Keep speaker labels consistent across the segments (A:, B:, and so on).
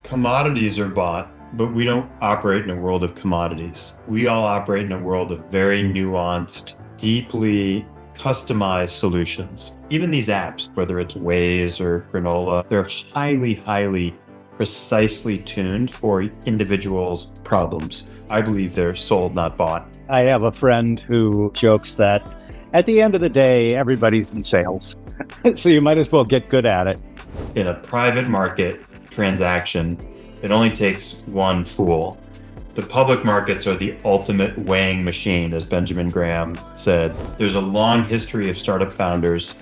A: Commodities are bought, but we don't operate in a world of commodities. We all operate in a world of very nuanced, deeply customized solutions. Even these apps, whether it's Waze or Granola, they're highly precisely tuned for individuals' problems. I believe they're sold, not bought.
B: I have a friend who jokes that at the end of the day, everybody's in sales. So you might as well get good at it.
A: In a private market transaction, it only takes one fool. The public markets are the ultimate weighing machine, as Benjamin Graham said. There's a long history of startup founders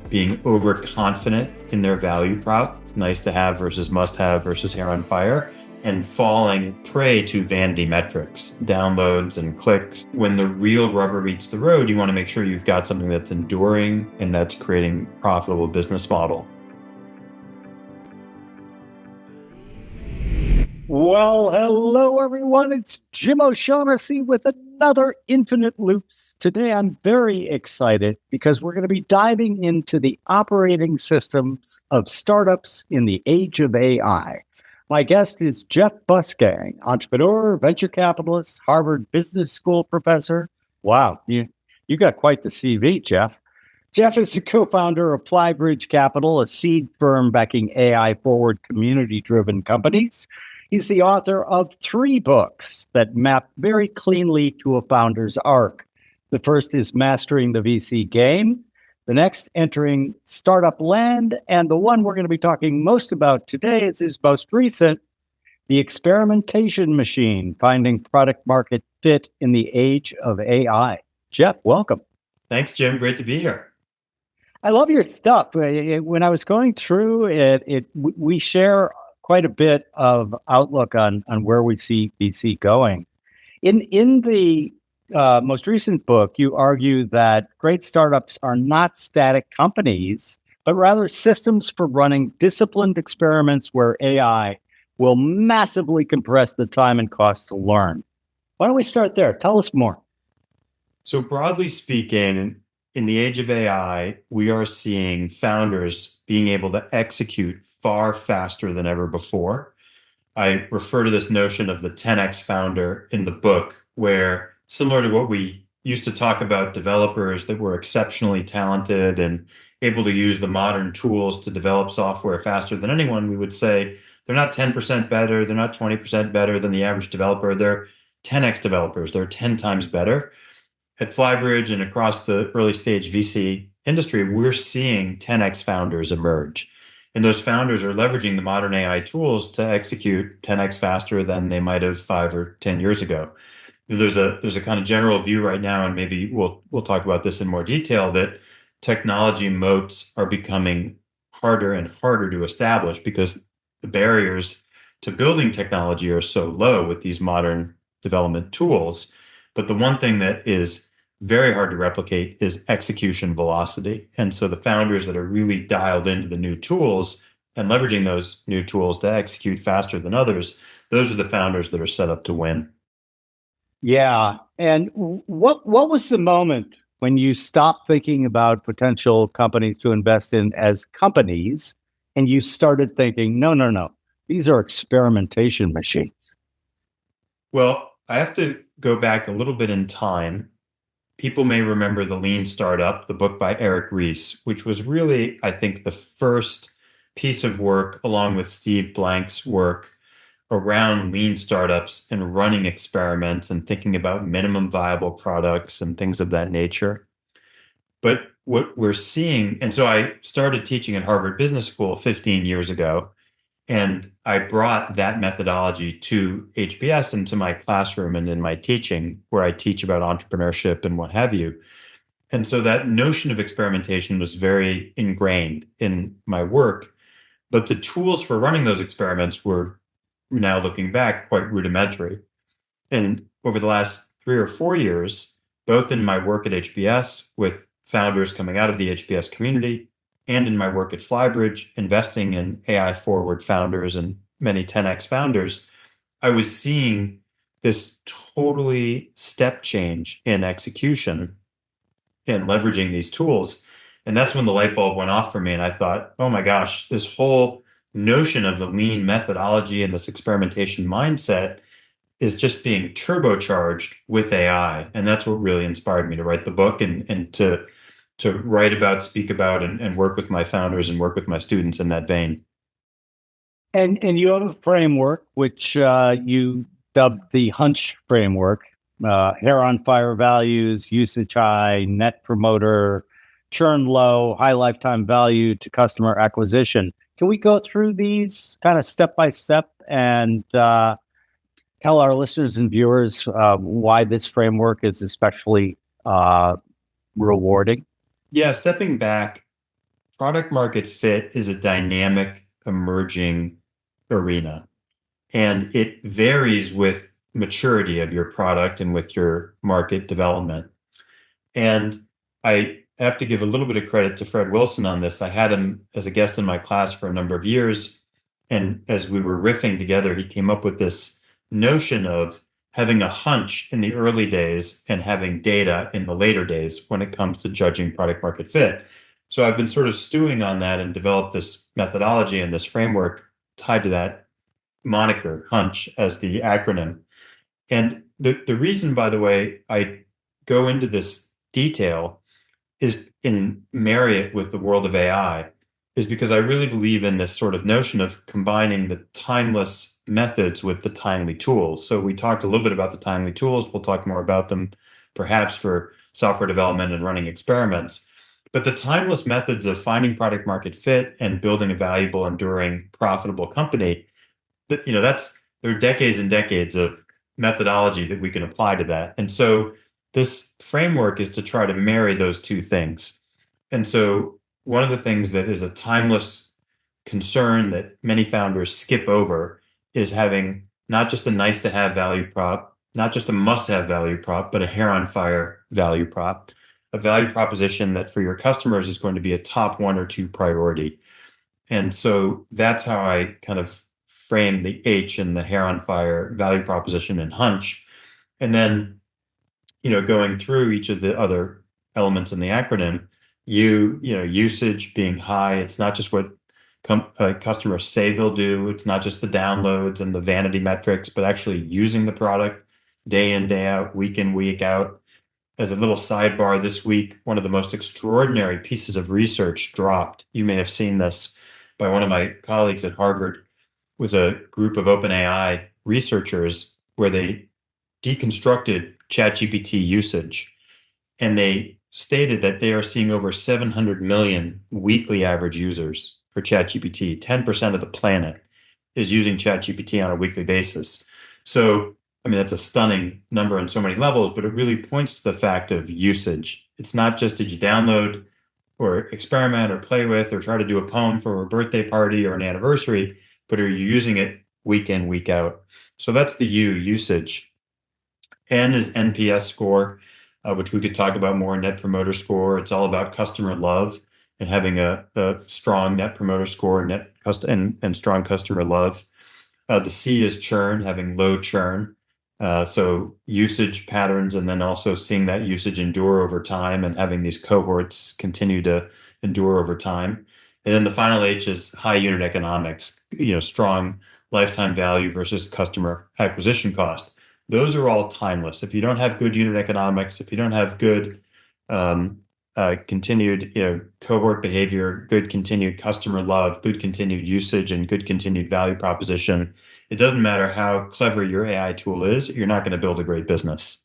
A: being overconfident in their value prop, nice to have versus must have versus hair on fire, and falling prey to vanity metrics, downloads and clicks. When the real rubber meets the road, you want to make sure you've got something that's enduring and that's creating a profitable business model.
B: Well, hello everyone. It's Jim O'Shaughnessy with another Infinite Loops. Today I'm very excited because we're going to be diving into the operating systems of startups in the age of AI. My guest is Jeff Bussgang, entrepreneur, venture capitalist, Harvard Business School professor. Wow, you got quite the CV, Jeff. Jeff is the co-founder of Flybridge Capital, a seed firm backing AI-forward community-driven companies. He's the author of 3 books that map very cleanly to a founder's arc. The first is Mastering the VC Game, the next Entering Startup Land, and the one we're going to be talking most about today is his most recent, The Experimentation Machine, Finding Product Market Fit in the Age of AI. Jeff, welcome.
A: Thanks, Jim. Great to be here.
B: I love your stuff. When I was going through it, we share quite a bit of outlook on where we see VC going. In the most recent book, you argue that great startups are not static companies, but rather systems for running disciplined experiments where AI will massively compress the time and cost to learn. Why don't we start there? Tell us more.
A: So broadly speaking, in the age of AI, we are seeing founders being able to execute far faster than ever before. I refer to this notion of the 10x founder in the book, where similar to what we used to talk about developers that were exceptionally talented and able to use the modern tools to develop software faster than anyone, we would say they're not 10% better, they're not 20% better than the average developer, they're 10x developers, they're 10 times better. At Flybridge and across the early stage VC industry, we're seeing 10x founders emerge. And those founders are leveraging the modern AI tools to execute 10x faster than they might have 5 or 10 years ago. There's a kind of general view right now, and maybe we'll talk about this in more detail, that technology moats are becoming harder and harder to establish because the barriers to building technology are so low with these modern development tools. But the one thing that is very hard to replicate is execution velocity. And so the founders that are really dialed into the new tools and leveraging those new tools to execute faster than others, those are the founders that are set up to win.
B: Yeah. And what was the moment when you stopped thinking about potential companies to invest in as companies and you started thinking, no, these are experimentation machines?
A: Well, I have to go back a little bit in time. People may remember The Lean Startup, the book by Eric Ries, which was really, I think, the first piece of work, along with Steve Blank's work, around lean startups and running experiments and thinking about minimum viable products and things of that nature. But what we're seeing, and so I started teaching at Harvard Business School 15 years ago, and I brought that methodology to HBS and to my classroom and in my teaching, where I teach about entrepreneurship and what have you. And so that notion of experimentation was very ingrained in my work. But the tools for running those experiments were, now looking back, quite rudimentary. And over the last 3 or 4 years, both in my work at HBS with founders coming out of the HBS community, and in my work at Flybridge, investing in AI-forward founders and many 10x founders, I was seeing this totally step change in execution and leveraging these tools. And that's when the light bulb went off for me. And I thought, oh my gosh, this whole notion of the lean methodology and this experimentation mindset is just being turbocharged with AI. And that's what really inspired me to write the book and to write about, speak about, and work with my founders and work with my students in that vein.
B: And you have a framework which you dubbed the HUNCH framework: hair on fire values, usage high, net promoter, churn low, high lifetime value to customer acquisition. Can we go through these kind of step by step and tell our listeners and viewers why this framework is especially rewarding?
A: Yeah, stepping back, product market fit is a dynamic, emerging arena, and it varies with maturity of your product and with your market development. And I have to give a little bit of credit to Fred Wilson on this. I had him as a guest in my class for a number of years. And as we were riffing together, he came up with this notion of having a hunch in the early days and having data in the later days when it comes to judging product market fit. So I've been sort of stewing on that and developed this methodology and this framework tied to that moniker, HUNCH, as the acronym. And the reason, by the way, I go into this detail is in marry it with the world of AI is because I really believe in this sort of notion of combining the timeless methods with the timely tools. So we talked a little bit about the timely tools. We'll talk more about them perhaps for software development and running experiments. But the timeless methods of finding product market fit and building a valuable, enduring, profitable company, there are decades and decades of methodology that we can apply to that. And so this framework is to try to marry those two things. And so one of the things that is a timeless concern that many founders skip over is having not just a nice to have value prop, not just a must have value prop, but a hair on fire value prop, a value proposition that for your customers is going to be a top 1 or 2 priority. And so that's how I kind of frame the H in the hair on fire value proposition and hunch. And then, going through each of the other elements in the acronym, usage being high. It's not just what customers say they'll do. It's not just the downloads and the vanity metrics, but actually using the product day in, day out, week in, week out. As a little sidebar this week, one of the most extraordinary pieces of research dropped. You may have seen this by one of my colleagues at Harvard with a group of OpenAI researchers where they deconstructed ChatGPT usage. And they stated that they are seeing over 700 million weekly average users for ChatGPT. 10% of the planet is using ChatGPT on a weekly basis. So, that's a stunning number on so many levels, but it really points to the fact of usage. It's not just did you download or experiment or play with or try to do a poem for a birthday party or an anniversary, but are you using it week in, week out? So that's the usage. N is NPS score, which we could talk about more, Net Promoter Score. It's all about customer love and having a strong Net Promoter Score and strong customer love. The C is churn, having low churn. So usage patterns, and then also seeing that usage endure over time and having these cohorts continue to endure over time. And then the final H is high unit economics, strong lifetime value versus customer acquisition cost. Those are all timeless. If you don't have good unit economics, if you don't have good continued cohort behavior, good continued customer love, good continued usage, and good continued value proposition, it doesn't matter how clever your AI tool is, you're not going to build a great business.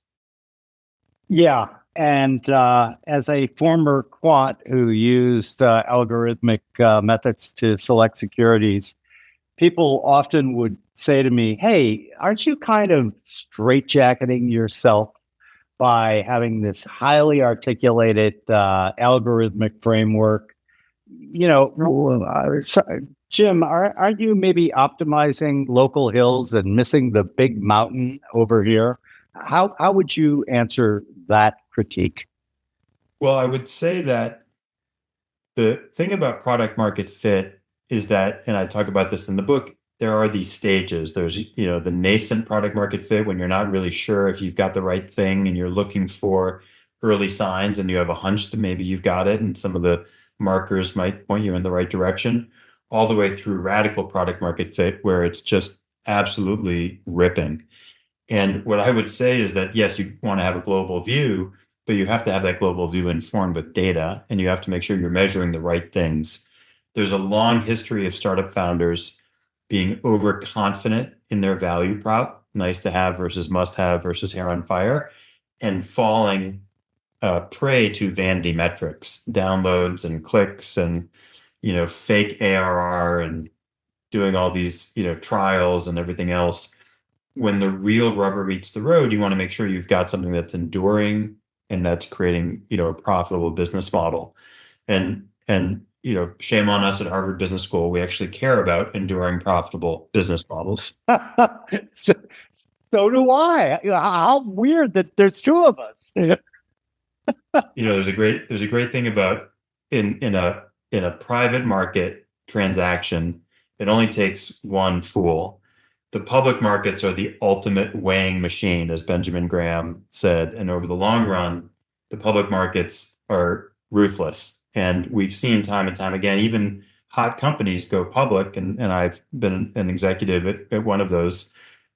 B: Yeah. And as a former quant who used algorithmic methods to select securities, people often would say to me, hey, aren't you kind of straitjacketing yourself by having this highly articulated algorithmic framework? Jim, aren't you maybe optimizing local hills and missing the big mountain over here? How would you answer that critique?
A: Well, I would say that the thing about product market fit is that, and I talk about this in the book, there are these stages. There's, the nascent product market fit when you're not really sure if you've got the right thing and you're looking for early signs and you have a hunch that maybe you've got it and some of the markers might point you in the right direction. all the way through radical product market fit, where it's just absolutely ripping. And what I would say is that, yes, you want to have a global view, but you have to have that global view informed with data, and you have to make sure you're measuring the right things. There's a long history of startup founders being overconfident in their value prop, nice to have versus must have versus hair on fire, and falling prey to vanity metrics, downloads and clicks and, fake ARR and doing all these, trials and everything else. When the real rubber meets the road, you want to make sure you've got something that's enduring and that's creating, a profitable business model. And shame on us at Harvard Business School. We actually care about enduring profitable business models.
B: So do I. How weird that there's two of us.
A: There's a great thing about in a private market transaction, it only takes one fool. The public markets are the ultimate weighing machine, as Benjamin Graham said. And over the long run, the public markets are ruthless. And we've seen time and time again, even hot companies go public. And I've been an executive at one of those,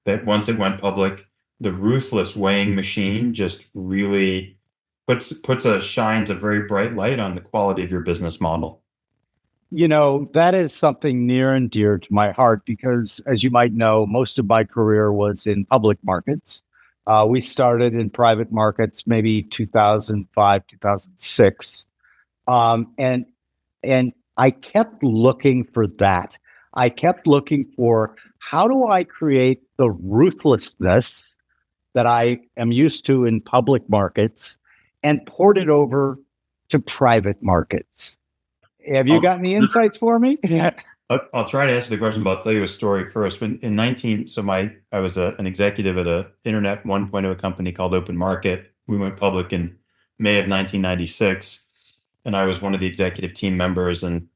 A: that once it went public, the ruthless weighing machine just really shines a very bright light on the quality of your business model.
B: That is something near and dear to my heart because, as you might know, most of my career was in public markets. We started in private markets, maybe 2005, 2006. And I kept looking for that. I kept looking for, how do I create the ruthlessness that I am used to in public markets and port it over to private markets? Have you got any insights for me?
A: I'll try to answer the question, but I'll tell you a story first. I was an executive at a internet 1.0 company called Open Market. We went public in May of 1996, and I was one of the executive team members. And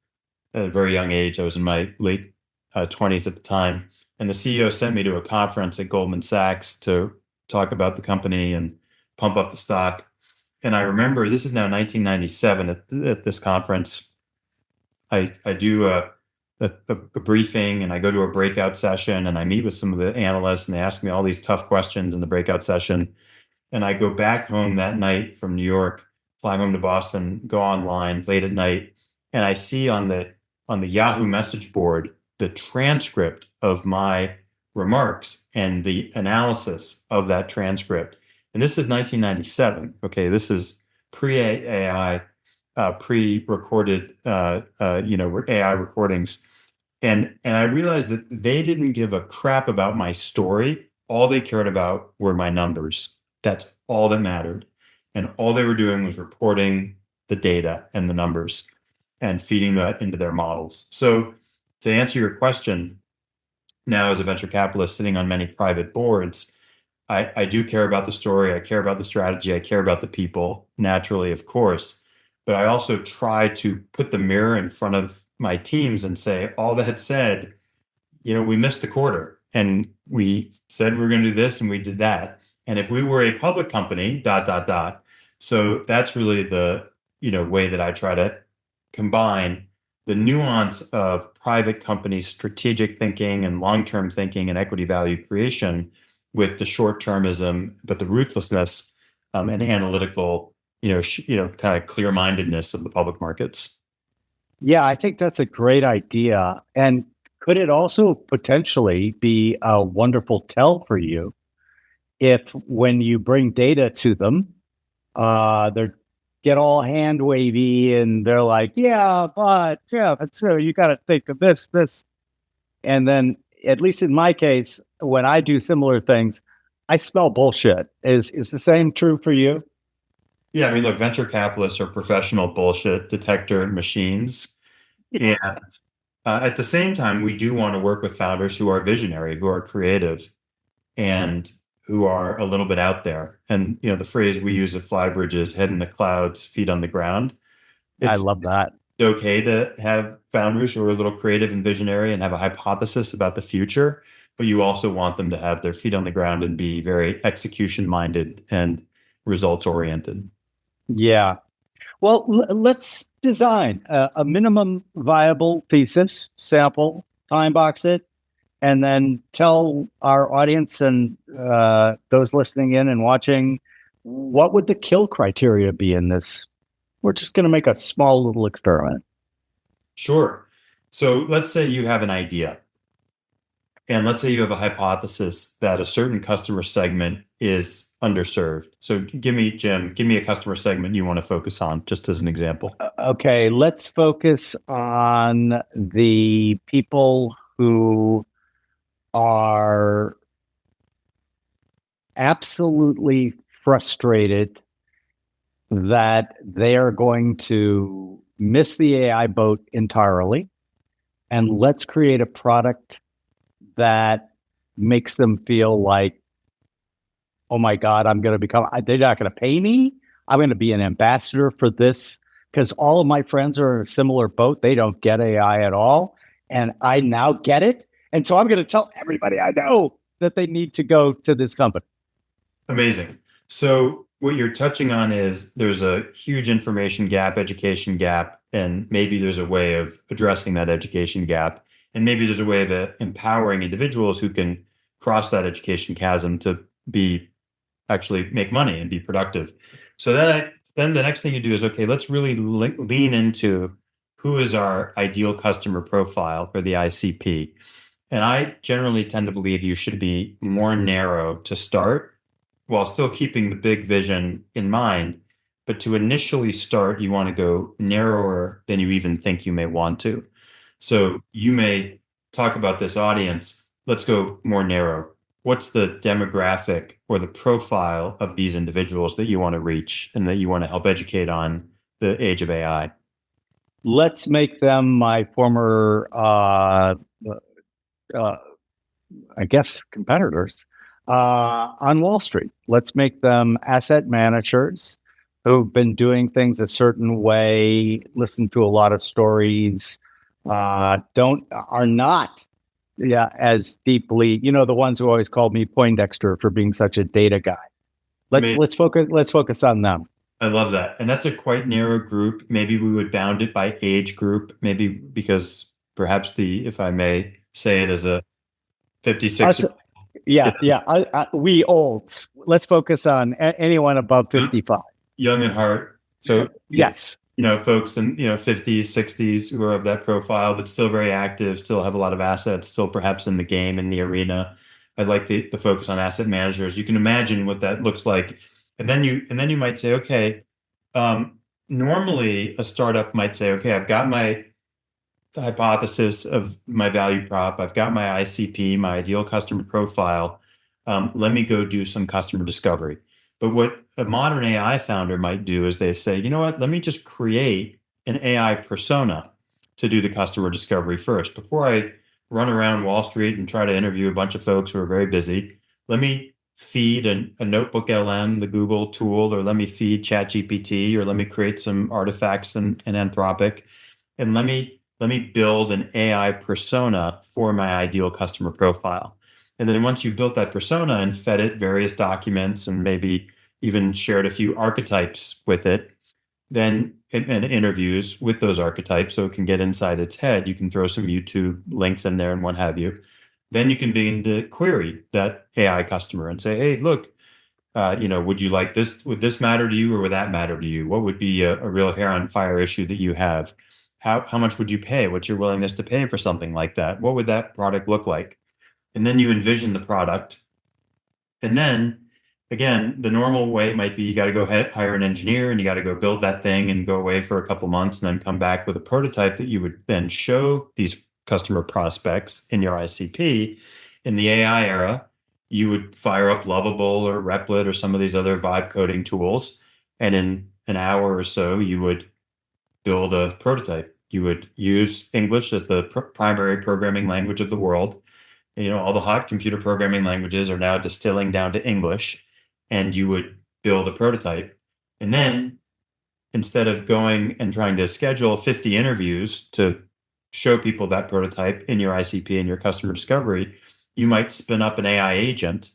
A: at a very young age, I was in my late 20s at the time. And the CEO sent me to a conference at Goldman Sachs to talk about the company and pump up the stock. And I remember, this is now 1997 at this conference. I do a briefing, and I go to a breakout session, and I meet with some of the analysts, and they ask me all these tough questions in the breakout session. And I go back home that night from New York, fly home to Boston, go online late at night, and I see on the Yahoo message board the transcript of my remarks and the analysis of that transcript. And this is 1997. Okay, this is pre-AI. Pre-recorded, AI recordings. And I realized that they didn't give a crap about my story. All they cared about were my numbers. That's all that mattered. And all they were doing was reporting the data and the numbers and feeding that into their models. So to answer your question, now as a venture capitalist sitting on many private boards, I do care about the story. I care about the strategy. I care about the people, naturally, of course. But I also try to put the mirror in front of my teams and say, all that said, we missed the quarter, and we said we were going to do this, and we did that. And if we were a public company, ... So that's really the, way that I try to combine the nuance of private company strategic thinking and long-term thinking and equity value creation with the short-termism, but the ruthlessness and analytical kind of clear-mindedness of the public markets.
B: Yeah, I think that's a great idea. And could it also potentially be a wonderful tell for you if, when you bring data to them, they get all hand wavy and they're like, but you got to think of this. And then, at least in my case, when I do similar things, I smell bullshit. Is the same true for you?
A: Yeah, I mean, look, venture capitalists are professional bullshit detector machines. And at the same time, we do want to work with founders who are visionary, who are creative, and who are a little bit out there. And, the phrase we use at Flybridge is head in the clouds, feet on the ground.
B: I love that.
A: It's okay to have founders who are a little creative and visionary and have a hypothesis about the future, but you also want them to have their feet on the ground and be very execution-minded and results-oriented.
B: Yeah. Well, let's design a minimum viable thesis, sample, time box it, and then tell our audience and those listening in and watching, what would the kill criteria be in this? We're just going to make a small little experiment.
A: Sure. So let's say you have an idea, and let's say you have a hypothesis that a certain customer segment is underserved. So Jim, give me a customer segment you want to focus on, just as an example.
B: Okay, let's focus on the people who are absolutely frustrated that they are going to miss the AI boat entirely. And let's create a product that makes them feel like, oh my God, they're not going to pay me. I'm going to be an ambassador for this because all of my friends are in a similar boat. They don't get AI at all. And I now get it. And so I'm going to tell everybody I know that they need to go to this company.
A: Amazing. So what you're touching on is there's a huge information gap, education gap, and maybe there's a way of addressing that education gap. And maybe there's a way of empowering individuals who can cross that education chasm to actually make money and be productive. So then the next thing you do is, okay, let's really lean into who is our ideal customer profile for the ICP. And I generally tend to believe you should be more narrow to start while still keeping the big vision in mind. But to initially start, you want to go narrower than you even think you may want to. So you may talk about this audience. Let's go more narrow. What's the demographic or the profile of these individuals that you want to reach and that you want to help educate on the age of AI?
B: Let's make them my former, I guess, competitors on Wall Street. Let's make them asset managers who've been doing things a certain way, listen to a lot of stories, are not as deeply, the ones who always called me Poindexter for being such a data guy. Let's focus on them.
A: I love that. And that's a quite narrow group. Maybe we would bound it by age group, maybe because perhaps if I may say it, as a 56.
B: We olds. Let's focus on anyone above 55.
A: Young at heart. So
B: yes.
A: Folks in 50s, 60s who are of that profile, but still very active, still have a lot of assets, still perhaps in the game, in the arena. I'd like the focus on asset managers. You can imagine what that looks like. And then you might say, okay, normally a startup might say, okay, I've got my hypothesis of my value prop. I've got my ICP, my ideal customer profile. Let me go do some customer discovery. But what a modern AI founder might do is they say, you know what, let me just create an AI persona to do the customer discovery first. Before I run around Wall Street and try to interview a bunch of folks who are very busy, let me feed a Notebook LM, the Google tool, or let me feed ChatGPT, or let me create some artifacts in Anthropic, and let me build an AI persona for my ideal customer profile. And then once you've built that persona and fed it various documents and maybe even shared a few archetypes with it, then and interviews with those archetypes so it can get inside its head, you can throw some YouTube links in there and what have you. Then you can begin to query that AI customer and say, hey, look, would you like this? Would this matter to you or would that matter to you? What would be a real hair on fire issue that you have? How much would you pay? What's your willingness to pay for something like that? What would that product look like? And then you envision the product. And then, again, the normal way might be you got to go hire an engineer and you got to go build that thing and go away for a couple months and then come back with a prototype that you would then show these customer prospects in your ICP. In the AI era, you would fire up Lovable or Replit or some of these other vibe coding tools. And in an hour or so, you would build a prototype. You would use English as the primary programming language of the world. All the hot computer programming languages are now distilling down to English, and you would build a prototype. And then instead of going and trying to schedule 50 interviews to show people that prototype in your ICP and your customer discovery, you might spin up an AI agent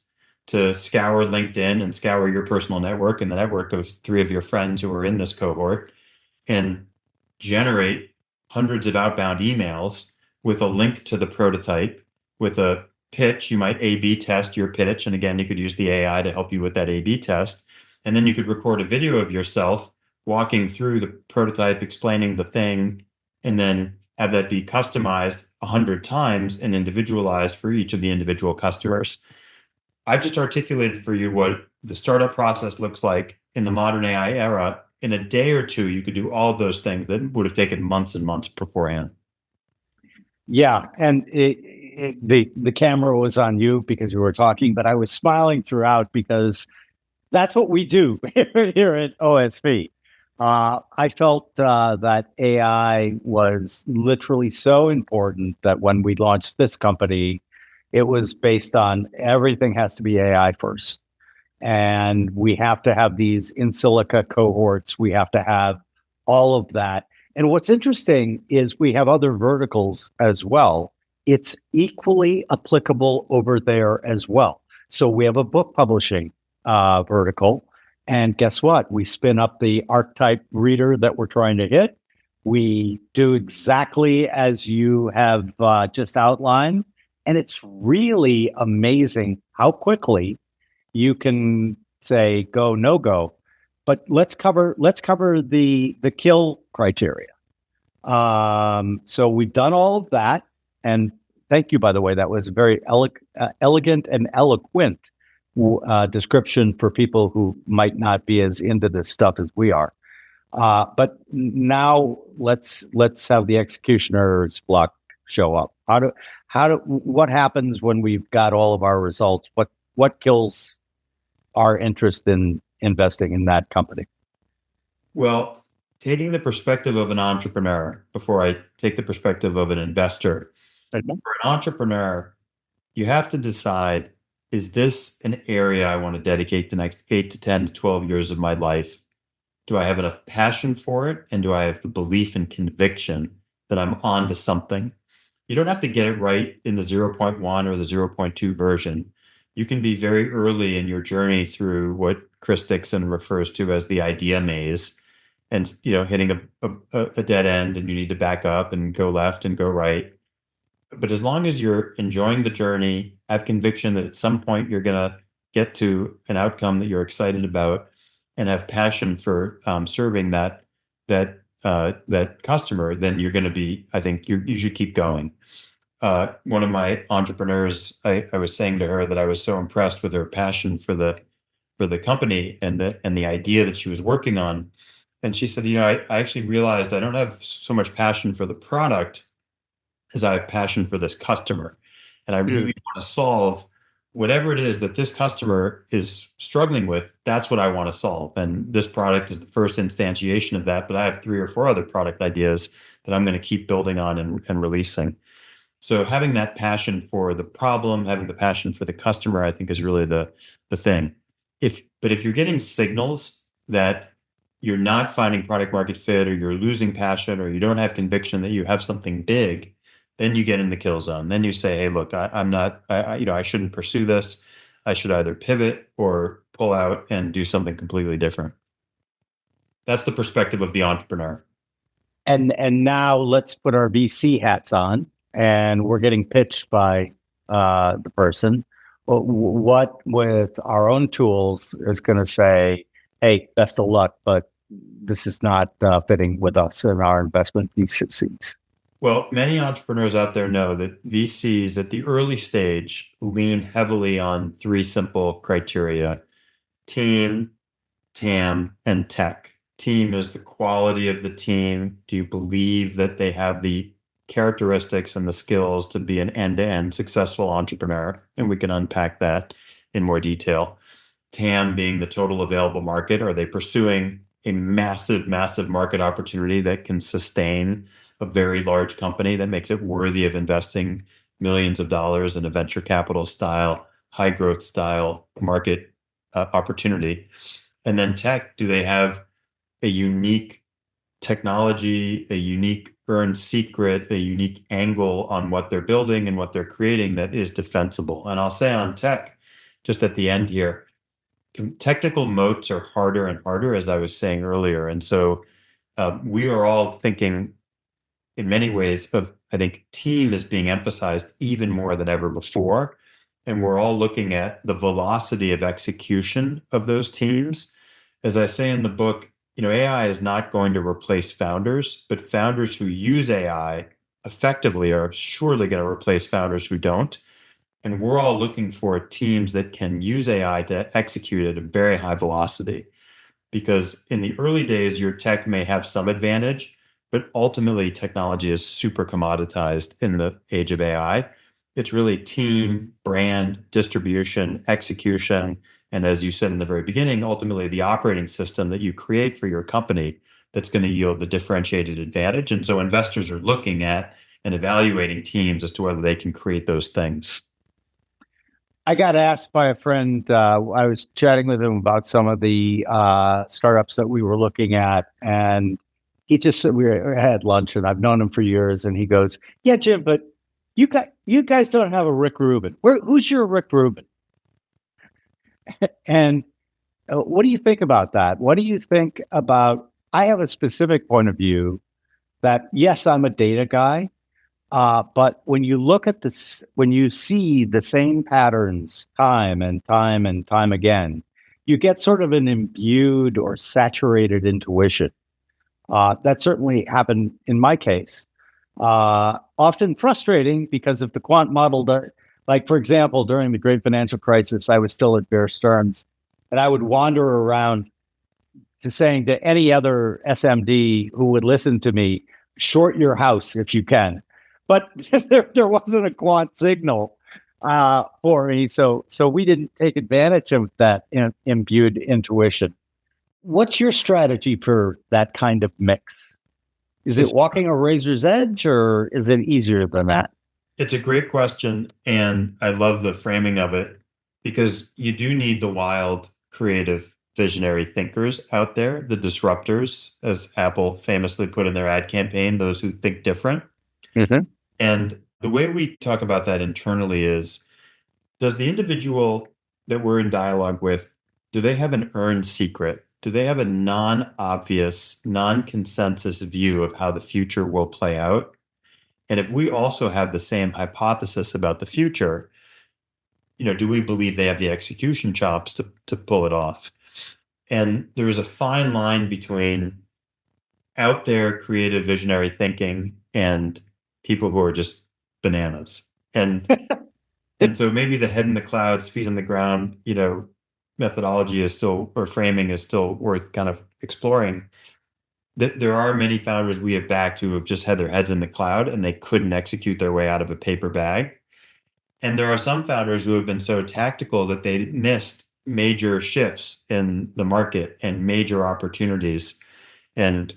A: to scour LinkedIn and scour your personal network and the network of 3 of your friends who are in this cohort and generate hundreds of outbound emails with a link to the prototype, with a pitch. You might A/B test your pitch. And again, you could use the AI to help you with that A/B test. And then you could record a video of yourself walking through the prototype, explaining the thing, and then have that be customized 100 times and individualized for each of the individual customers. I've just articulated for you what the startup process looks like in the modern AI era. In a day or two, you could do all of those things that would have taken months and months beforehand.
B: Yeah, and the camera was on you because you were talking, but I was smiling throughout because that's what we do here at OSV. I felt that AI was literally so important that when we launched this company, it was based on everything has to be AI first. And we have to have these in silico cohorts. We have to have all of that. And what's interesting is we have other verticals as well. It's equally applicable over there as well. So we have a book publishing vertical. And guess what? We spin up the archetype reader that we're trying to hit. We do exactly as you have just outlined. And it's really amazing how quickly you can say go, no go. But let's cover the kill criteria. So we've done all of that. And thank you, by the way. That was a very elegant and eloquent description for people who might not be as into this stuff as we are. But now let's have the executioner's block show up. What happens when we've got all of our results? What kills our interest in investing in that company?
A: Well, taking the perspective of an entrepreneur before I take the perspective of an investor, for an entrepreneur, you have to decide, is this an area I want to dedicate the next 8 to 10 to 12 years of my life? Do I have enough passion for it? And do I have the belief and conviction that I'm on to something? You don't have to get it right in the 0.1 or the 0.2 version. You can be very early in your journey through what Chris Dixon refers to as the idea maze, and hitting a dead end, and you need to back up and go left and go right. But as long as you're enjoying the journey, have conviction that at some point you're going to get to an outcome that you're excited about, and have passion for serving that customer, then you're going to be, I think you should keep going. One of my entrepreneurs, I was saying to her that I was so impressed with her passion for the company and the idea that she was working on. And she said, I actually realized I don't have so much passion for the product as I have passion for this customer. And I really want to solve whatever it is that this customer is struggling with. That's what I want to solve. And this product is the first instantiation of that, but I have 3 or 4 other product ideas that I'm going to keep building on and releasing. So having that passion for the problem, having the passion for the customer, I think is really the thing. But if you're getting signals that you're not finding product market fit, or you're losing passion, or you don't have conviction that you have something big, then you get in the kill zone. Then you say, hey, look, I shouldn't pursue this. I should either pivot or pull out and do something completely different. That's the perspective of the entrepreneur.
B: And now let's put our VC hats on, and we're getting pitched by the person. What with our own tools is going to say, hey, best of luck, but this is not fitting with us and our investment theses.
A: Well, many entrepreneurs out there know that VCs at the early stage lean heavily on 3 simple criteria: team, TAM, and tech. Team is the quality of the team. Do you believe that they have the characteristics and the skills to be an end-to-end successful entrepreneur? And we can unpack that in more detail. TAM being the total available market. Are they pursuing a massive, massive market opportunity that can sustain a very large company that makes it worthy of investing millions of dollars in a venture capital style, high growth style market opportunity? And then tech, do they have a unique technology, a unique earned secret, a unique angle on what they're building and what they're creating that is defensible? And I'll say on tech, just at the end here, technical moats are harder and harder, as I was saying earlier. And so We are all thinking in many ways of, I think, team is being emphasized even more than ever before. And we're all looking at the velocity of execution of those teams. As I say in the book, AI is not going to replace founders, but founders who use AI effectively are surely going to replace founders who don't. And we're all looking for teams that can use AI to execute at a very high velocity. Because in the early days, your tech may have some advantage, but ultimately technology is super commoditized in the age of AI. It's really team, brand, distribution, execution, and as you said in the very beginning, ultimately the operating system that you create for your company that's going to yield the differentiated advantage. And so investors are looking at and evaluating teams as to whether they can create those things.
B: I got asked by a friend, I was chatting with him about some of the startups that we were looking at, and he just said, we had lunch, and I've known him for years, and he goes, "Yeah, Jim, but you guys don't have a Rick Rubin. Who's your Rick Rubin?" And what do you think about that? What do you think about, I have a specific point of view that, yes, I'm a data guy, but when you look at this, when you see the same patterns time and time and time again, you get sort of an imbued or saturated intuition. That certainly happened in my case. Often frustrating because of the quant model. Like, for example, during the great financial crisis, I was still at Bear Stearns, and I would wander around to saying to any other SMD who would listen to me, short your house if you can. But there wasn't a quant signal for me, so we didn't take advantage of that imbued intuition. What's your strategy for that kind of mix? Is it walking a razor's edge, or is it easier than that?
A: It's a great question, and I love the framing of it because you do need the wild, creative, visionary thinkers out there, the disruptors, as Apple famously put in their ad campaign, those who think different.
B: Mm-hmm.
A: And the way we talk about that internally is, does the individual that we're in dialogue with, do they have an earned secret? Do they have a non-obvious, non-consensus view of how the future will play out? And if we also have the same hypothesis about the future, do we believe they have the execution chops to pull it off? And there is a fine line between out there creative visionary thinking and people who are just bananas. And so maybe the head in the clouds, feet on the ground, methodology is still, or framing is still worth kind of exploring. There are many founders we have backed who have just had their heads in the cloud and they couldn't execute their way out of a paper bag. And there are some founders who have been so tactical that they missed major shifts in the market and major opportunities, and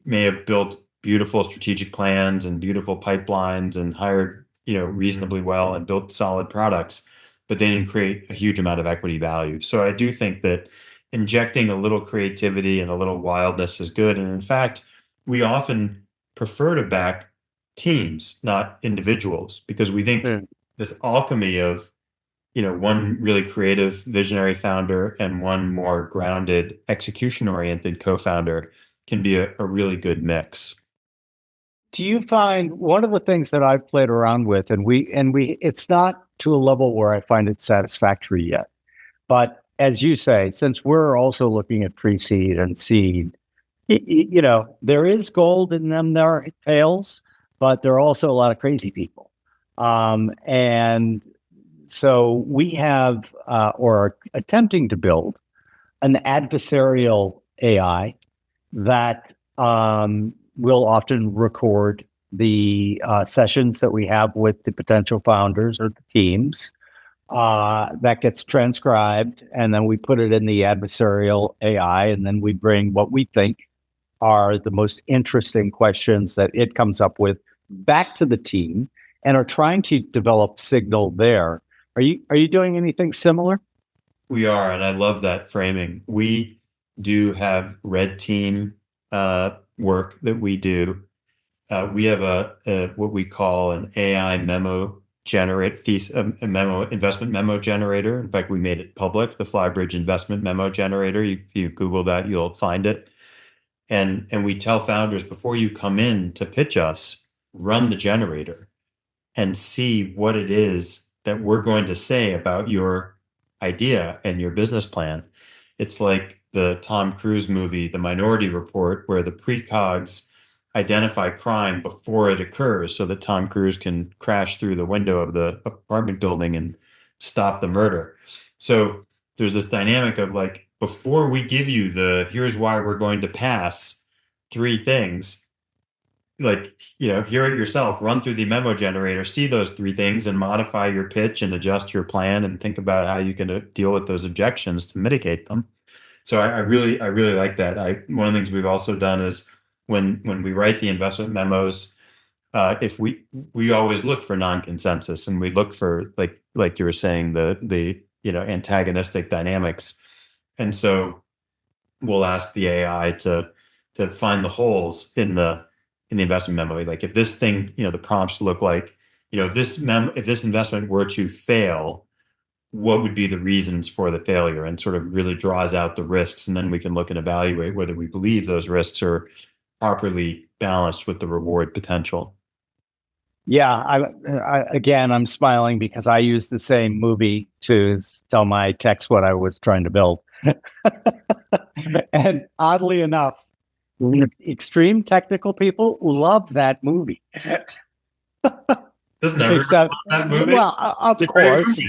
A: may have built beautiful strategic plans and beautiful pipelines and hired, reasonably well and built solid products, but they didn't create a huge amount of equity value. So I do think that injecting a little creativity and a little wildness is good. And in fact, we often prefer to back teams, not individuals, because we think this alchemy of, one really creative visionary founder and one more grounded execution-oriented co-founder can be a really good mix.
B: Do you find one of the things that I've played around with, and we, it's not to a level where I find it satisfactory yet, but as you say, since we're also looking at pre-seed and seed, there is gold in them, there are tails, but there are also a lot of crazy people. And so we have, or are attempting to build an adversarial AI that will often record the sessions that we have with the potential founders or the teams. That gets transcribed, and then we put it in the adversarial AI, and then we bring what we think are the most interesting questions that it comes up with back to the team and are trying to develop signal there. Are you doing anything similar?
A: We are, and I love that framing. We do have red team work that we do. We have a what we call an AI memo investment memo generator. In fact, we made it public, the Flybridge investment memo generator. If you Google that, you'll find it. And we tell founders, before you come in to pitch us, run the generator and see what it is that we're going to say about your idea and your business plan. It's like the Tom Cruise movie, The Minority Report, where the precogs identify crime before it occurs so that Tom Cruise can crash through the window of the apartment building and stop the murder. So there's this dynamic of like, before we give you the here's why we're going to pass three things, like, hear it yourself, run through the memo generator, see those three things and modify your pitch and adjust your plan and think about how you can deal with those objections to mitigate them. So I really like that. One of the things we've also done is when we write the investment memos, if we always look for non-consensus, and we look for like you were saying, the antagonistic dynamics. And so we'll ask the AI to find the holes in the investment memo. Like if this thing, the prompts look like, if this investment were to fail, what would be the reasons for the failure, and sort of really draws out the risks. And then we can look and evaluate whether we believe those risks are properly balanced with the reward potential.
B: Yeah, I'm smiling because I used the same movie to tell my techs what I was trying to build. And oddly enough, extreme technical people love that movie.
A: Doesn't everyone love that movie?
B: Well, of course.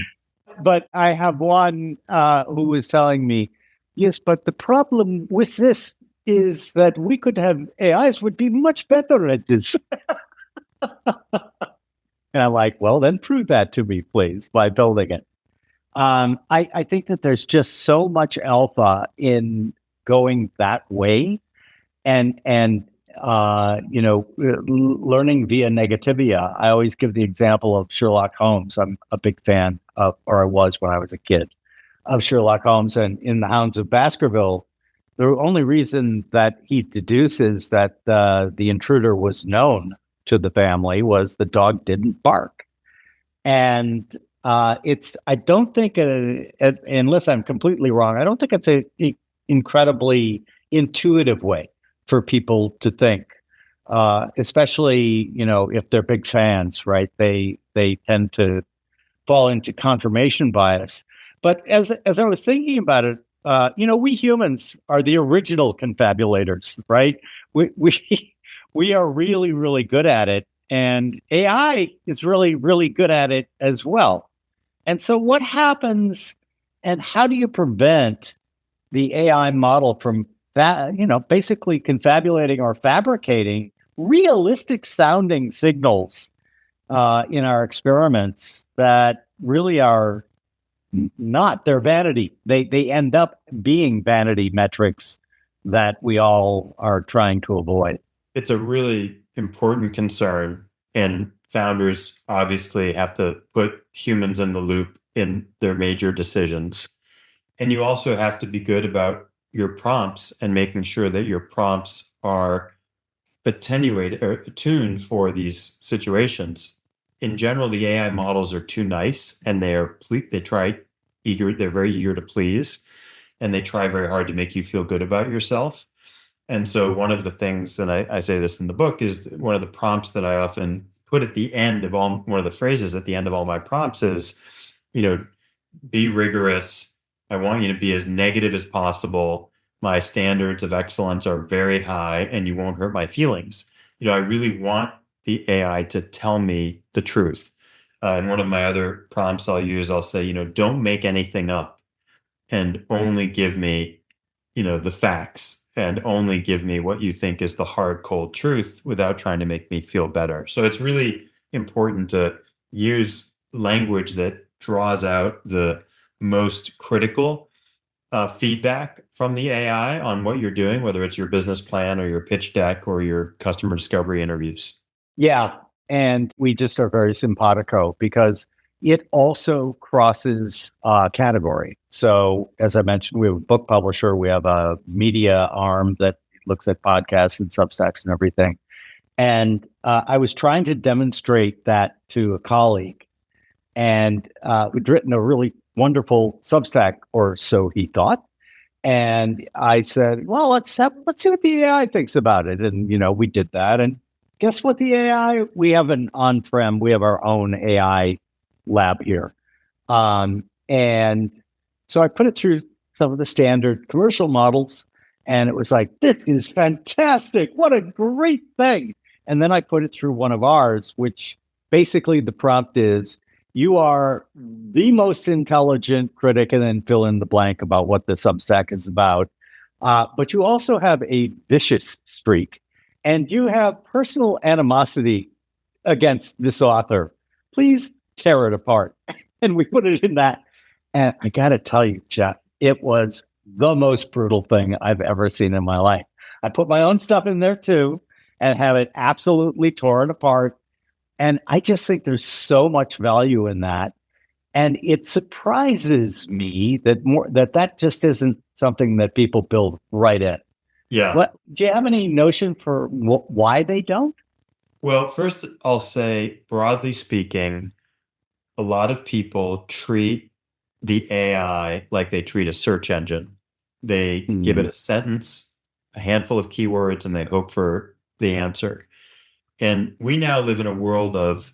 B: But I have one who was telling me, yes, but the problem with this is that we could have AIs would be much better at this. And I'm like, well, then prove that to me, please, by building it. I think that there's just so much alpha in going that way, and learning via negativia. I always give the example of Sherlock Holmes. I'm a big fan of, or I was when I was a kid, of Sherlock Holmes. And in The Hounds of Baskerville, the only reason that he deduces that the intruder was known to the family was the dog didn't bark. And I don't think, unless I'm completely wrong, I don't think it's an incredibly intuitive way for people to think, especially, if they're big fans, right? They tend to fall into confirmation bias. But as I was thinking about it, we humans are the original confabulators, right? We are really, really good at it. And AI is really, really good at it as well. And so what happens, and how do you prevent the AI model from that, basically confabulating or fabricating realistic sounding signals in our experiments that really are not, they're vanity. They end up being vanity metrics that we all are trying to avoid.
A: It's a really important concern, and founders obviously have to put humans in the loop in their major decisions. And you also have to be good about your prompts and making sure that your prompts are attenuated or tuned for these situations. In general, the AI models are too nice, and they're very eager to please, and they try very hard to make you feel good about yourself. And so one of the things, and I say this in the book, is one of the prompts that I often put at the end of one of the phrases at the end of all my prompts is, be rigorous. I want you to be as negative as possible. My standards of excellence are very high, and you won't hurt my feelings. I really want the AI to tell me the truth. And one of my other prompts I'll say, don't make anything up, and only give me, the facts, and only give me what you think is the hard, cold truth without trying to make me feel better. So it's really important to use language that draws out the most critical feedback from the AI on what you're doing, whether it's your business plan or your pitch deck or your customer discovery interviews.
B: Yeah. And we just are very simpatico because it also crosses category. So as I mentioned, we have a book publisher, we have a media arm that looks at podcasts and Substacks and everything. And I was trying to demonstrate that to a colleague, and we'd written a really wonderful Substack, or so he thought. And I said, well, let's see what the AI thinks about it. And, we did that. And guess what? We have we have our own AI lab here. And so I put it through some of the standard commercial models, and it was like, this is fantastic. What a great thing. And then I put it through one of ours, which basically the prompt is, you are the most intelligent critic, and then fill in the blank about what the Substack is about. But you also have a vicious streak, and you have personal animosity against this author. Please tear it apart. And we put it in that. And I got to tell you, Jeff, it was the most brutal thing I've ever seen in my life. I put my own stuff in there too and have it absolutely torn apart. And I just think there's so much value in that. And it surprises me that just isn't something that people build right in.
A: Yeah.
B: Do you have any notion for why they don't?
A: Well, first I'll say, broadly speaking, a lot of people treat the AI like they treat a search engine. They give it a sentence, a handful of keywords, and they hope for the answer. And we now live in a world of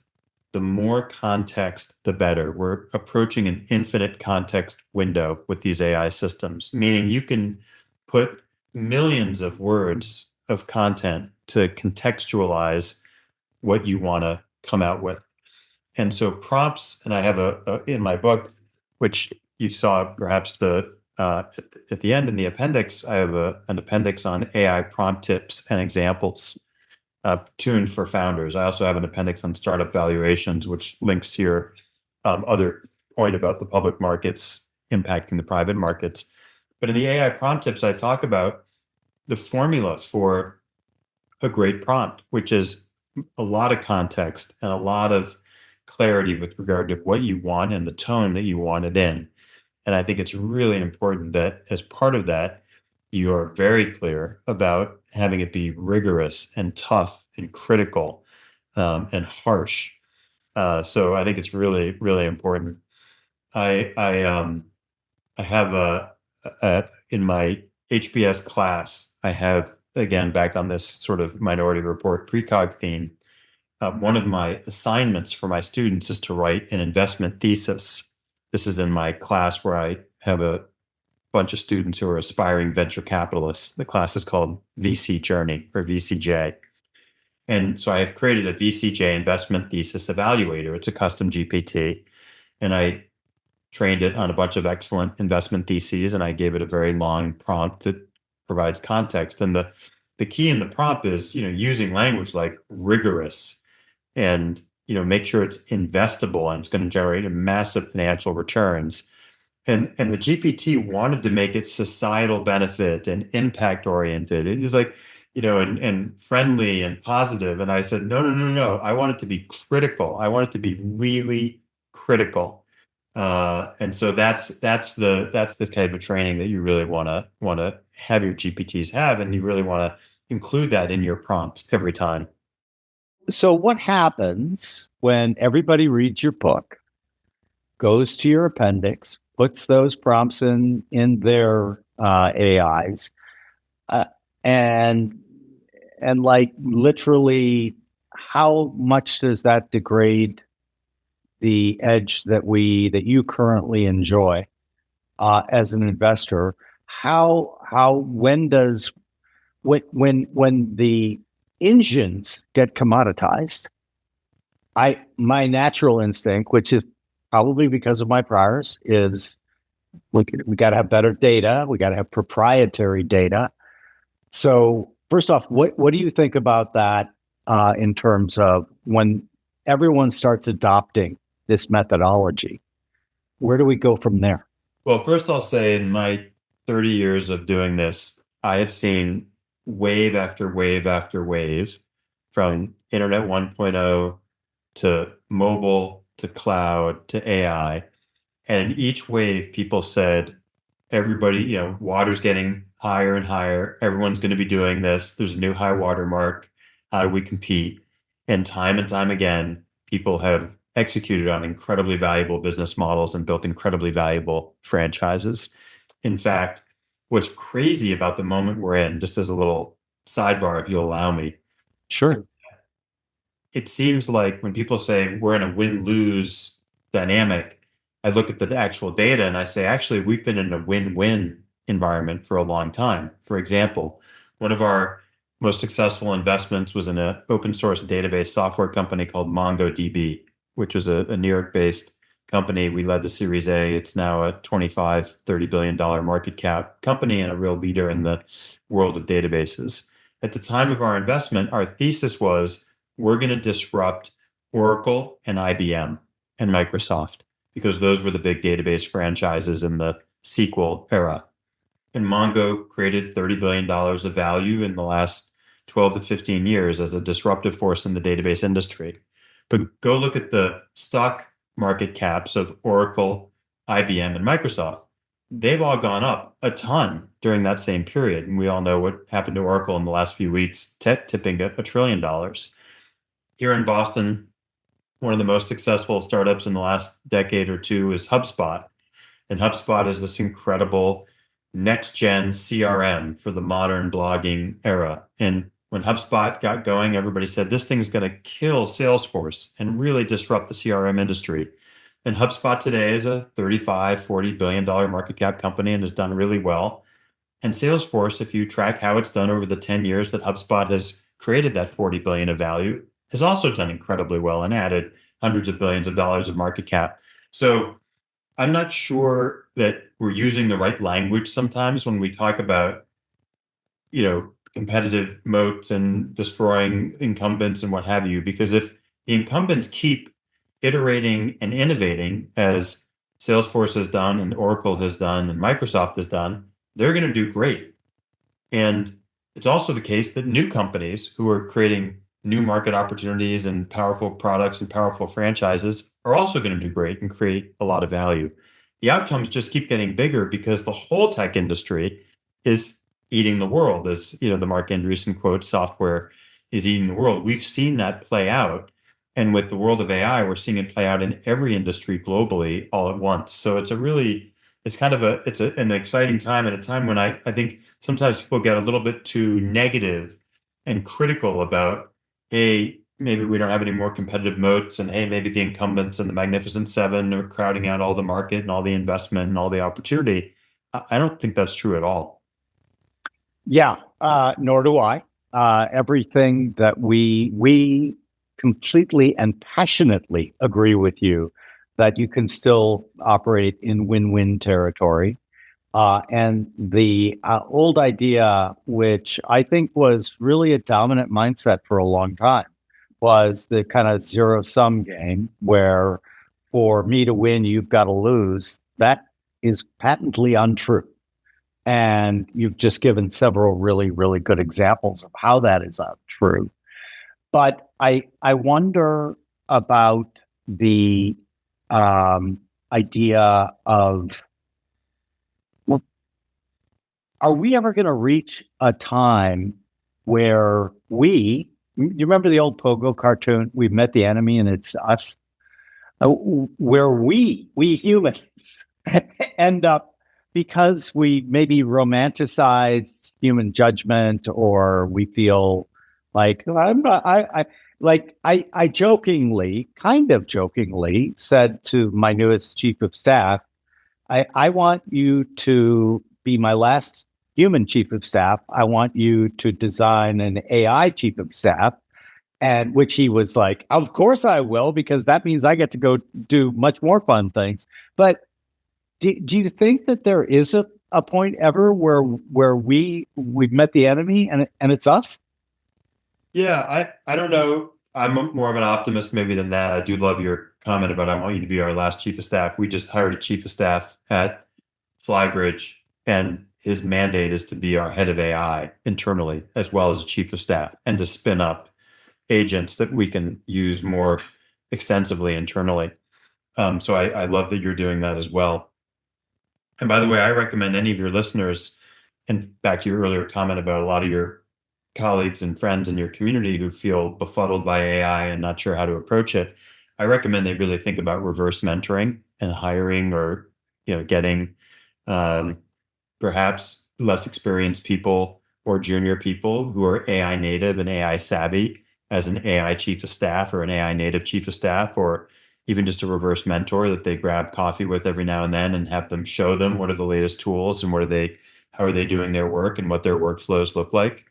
A: the more context, the better. We're approaching an infinite context window with these AI systems, meaning you can put millions of words of content to contextualize what you want to come out with. And so prompts, and I have in my book, which you saw perhaps at the end in the appendix, I have an appendix on AI prompt tips and examples tuned for founders. I also have an appendix on startup valuations, which links to your other point about the public markets impacting the private markets. But in the AI prompt tips, I talk about the formula for a great prompt, which is a lot of context and a lot of clarity with regard to what you want and the tone that you want it in. And I think it's really important that as part of that, you are very clear about having it be rigorous and tough and critical and harsh. So I think it's really, really important. I have in my HBS class, I have, again, back on this sort of Minority Report precog theme, one of my assignments for my students is to write an investment thesis. This is in my class where I have a bunch of students who are aspiring venture capitalists. The class is called VC Journey, or VCJ. And so I have created a VCJ investment thesis evaluator. It's a custom GPT. And I trained it on a bunch of excellent investment theses, and I gave it a very long prompt that provides context. And the key in the prompt is, using language like rigorous, and make sure it's investable and it's going to generate massive financial returns. And the GPT wanted to make it societal benefit and impact oriented. It was like, and friendly and positive. And I said, no. I want it to be critical. I want it to be really critical. And so that's the type of training that you really want to have your GPTs have, and you really want to include that in your prompts every time.
B: So what happens when everybody reads your book, goes to your appendix, puts those prompts in their AIs, and like literally, how much does that degrade the edge that you currently enjoy as an investor? When the engines get commoditized, my natural instinct, which is probably because of my priors, is we got to have better data. We got to have proprietary data. So first off, what do you think about that in terms of when everyone starts adopting this methodology? Where do we go from there?
A: Well, first I'll say, in my 30 years of doing this, I have seen wave after wave after wave, from Internet 1.0 to mobile to cloud to AI. And in each wave, people said, everybody, water's getting higher and higher. Everyone's going to be doing this. There's a new high water mark. How do we compete? And time again, people have executed on incredibly valuable business models and built incredibly valuable franchises. In fact, what's crazy about the moment we're in, just as a little sidebar, if you'll allow me,
B: Sure.
A: it seems like when people say we're in a win-lose dynamic, I look at the actual data and I say, actually, we've been in a win-win environment for a long time. For example, one of our most successful investments was in an open source database software company called MongoDB, which was a New York-based company. We led the Series A. It's now a $25, $30 billion market cap company and a real leader in the world of databases. At the time of our investment, our thesis was we're going to disrupt Oracle and IBM and Microsoft because those were the big database franchises in the SQL era. And Mongo created $30 billion of value in the last 12 to 15 years as a disruptive force in the database industry. But go look at the stock market caps of Oracle, IBM, and Microsoft. They've all gone up a ton during that same period. And we all know what happened to Oracle in the last few weeks, tipping at $1 trillion. Here in Boston, one of the most successful startups in the last decade or two is HubSpot. And HubSpot is this incredible next-gen CRM for the modern blogging era. And when HubSpot got going, everybody said, this thing's going to kill Salesforce and really disrupt the CRM industry. And HubSpot today is a $35, $40 billion market cap company and has done really well. And Salesforce, if you track how it's done over the 10 years that HubSpot has created that 40 billion of value, has also done incredibly well and added hundreds of billions of dollars of market cap. So I'm not sure that we're using the right language sometimes when we talk about, competitive moats and destroying incumbents and what have you, because if the incumbents keep iterating and innovating as Salesforce has done and Oracle has done and Microsoft has done, they're going to do great. And it's also the case that new companies who are creating new market opportunities and powerful products and powerful franchises are also going to do great and create a lot of value. The outcomes just keep getting bigger because the whole tech industry is eating the world. As the Mark Andreessen quote, software is eating the world. We've seen that play out. And with the world of AI, we're seeing it play out in every industry globally all at once. So it's an exciting time, and a time when I think sometimes people get a little bit too negative and critical about, hey, maybe we don't have any more competitive moats, and hey, maybe the incumbents and the Magnificent Seven are crowding out all the market and all the investment and all the opportunity. I don't think that's true at all.
B: Yeah, nor do I. Everything that we completely and passionately agree with you that you can still operate in win-win territory. And the old idea, which I think was really a dominant mindset for a long time, was the kind of zero-sum game where for me to win, you've got to lose. That is patently untrue. And you've just given several really, really good examples of how that is untrue. But I wonder about the idea of, well, are we ever going to reach a time where you remember the old Pogo cartoon, we've met the enemy and it's us, where we humans end up, because we maybe romanticize human judgment, or we feel like I jokingly, kind of jokingly said to my newest chief of staff, I want you to be my last human chief of staff. I want you to design an AI chief of staff. And which he was like, of course I will, because that means I get to go do much more fun things. But do you think that there is a point ever where we've met the enemy and it's us?
A: Yeah, I don't know. I'm more of an optimist maybe than that. I do love your comment about I want you to be our last chief of staff. We just hired a chief of staff at Flybridge, and his mandate is to be our head of AI internally, as well as a chief of staff, and to spin up agents that we can use more extensively internally. So I love that you're doing that as well. And by the way, I recommend any of your listeners, and back to your earlier comment about a lot of your colleagues and friends in your community who feel befuddled by AI and not sure how to approach it, I recommend they really think about reverse mentoring and hiring, or getting perhaps less experienced people or junior people who are AI native and AI savvy as an AI chief of staff or an AI native chief of staff, or even just a reverse mentor that they grab coffee with every now and then and have them show them what are the latest tools and how are they doing their work and what their workflows look like.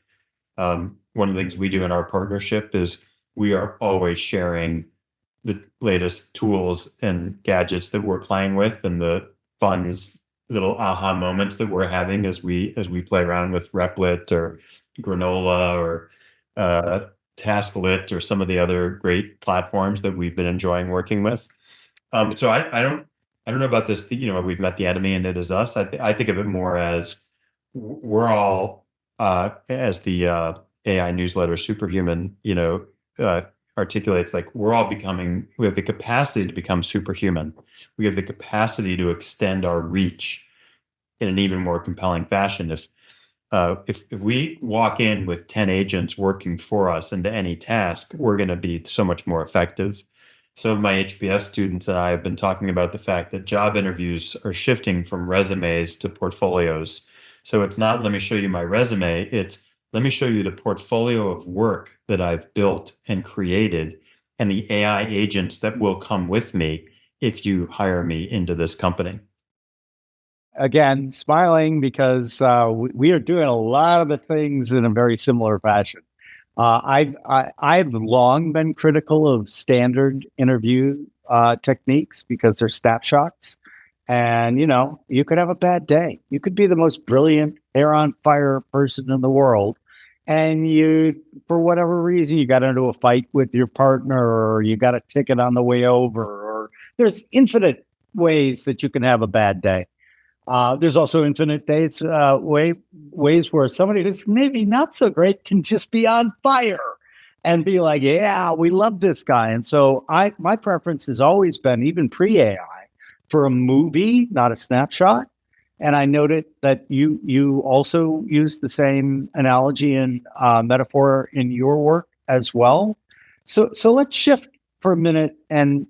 A: One of the things we do in our partnership is we are always sharing the latest tools and gadgets that we're playing with and the fun little aha moments that we're having as we play around with Replit or Granola or Tasklit or some of the other great platforms that we've been enjoying working with. So I don't know about this. We've met the enemy and it is us. I think of it more as we're all as the AI newsletter Superhuman, articulates, like we have the capacity to become superhuman. We have the capacity to extend our reach in an even more compelling fashion. If we walk in with 10 agents working for us into any task, we're going to be so much more effective. Some of my HBS students and I have been talking about the fact that job interviews are shifting from resumes to portfolios. So it's not, let me show you my resume. It's, let me show you the portfolio of work that I've built and created and the AI agents that will come with me if you hire me into this company.
B: Again, smiling because we are doing a lot of the things in a very similar fashion. I've long been critical of standard interview techniques because they're snapshots. And, you could have a bad day. You could be the most brilliant, hair on fire person in the world. And for whatever reason, you got into a fight with your partner or you got a ticket on the way over, or there's infinite ways that you can have a bad day. There's also infinite ways where somebody who's maybe not so great can just be on fire and be like, yeah, we love this guy. And so my preference has always been, even pre-AI, for a movie, not a snapshot. And I noted that you also use the same analogy and metaphor in your work as well. So let's shift for a minute and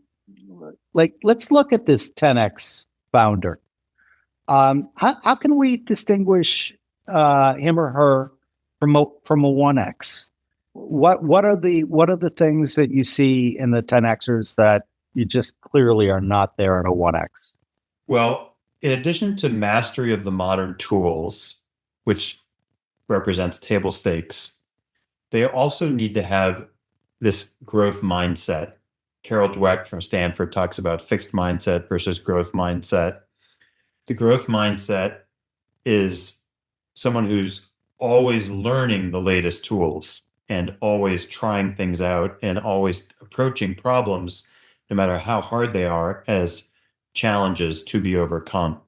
B: let's look at this 10x founder. How can we distinguish him or her from a 1x? What are the things that you see in the 10xers that you just clearly are not there in a 1x?
A: Well, in addition to mastery of the modern tools, which represents table stakes, they also need to have this growth mindset. Carol Dweck from Stanford talks about fixed mindset versus growth mindset. The growth mindset is someone who's always learning the latest tools and always trying things out and always approaching problems, no matter how hard they are, as challenges to be overcome.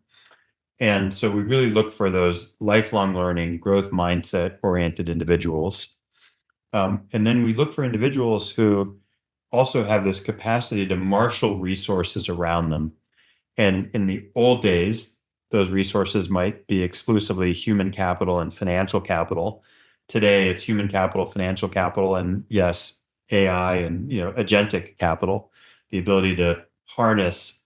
A: And so we really look for those lifelong learning, growth mindset oriented individuals. And then we look for individuals who also have this capacity to marshal resources around them. And in the old days, those resources might be exclusively human capital and financial capital. Today, it's human capital, financial capital, and yes, AI and agentic capital, the ability to harness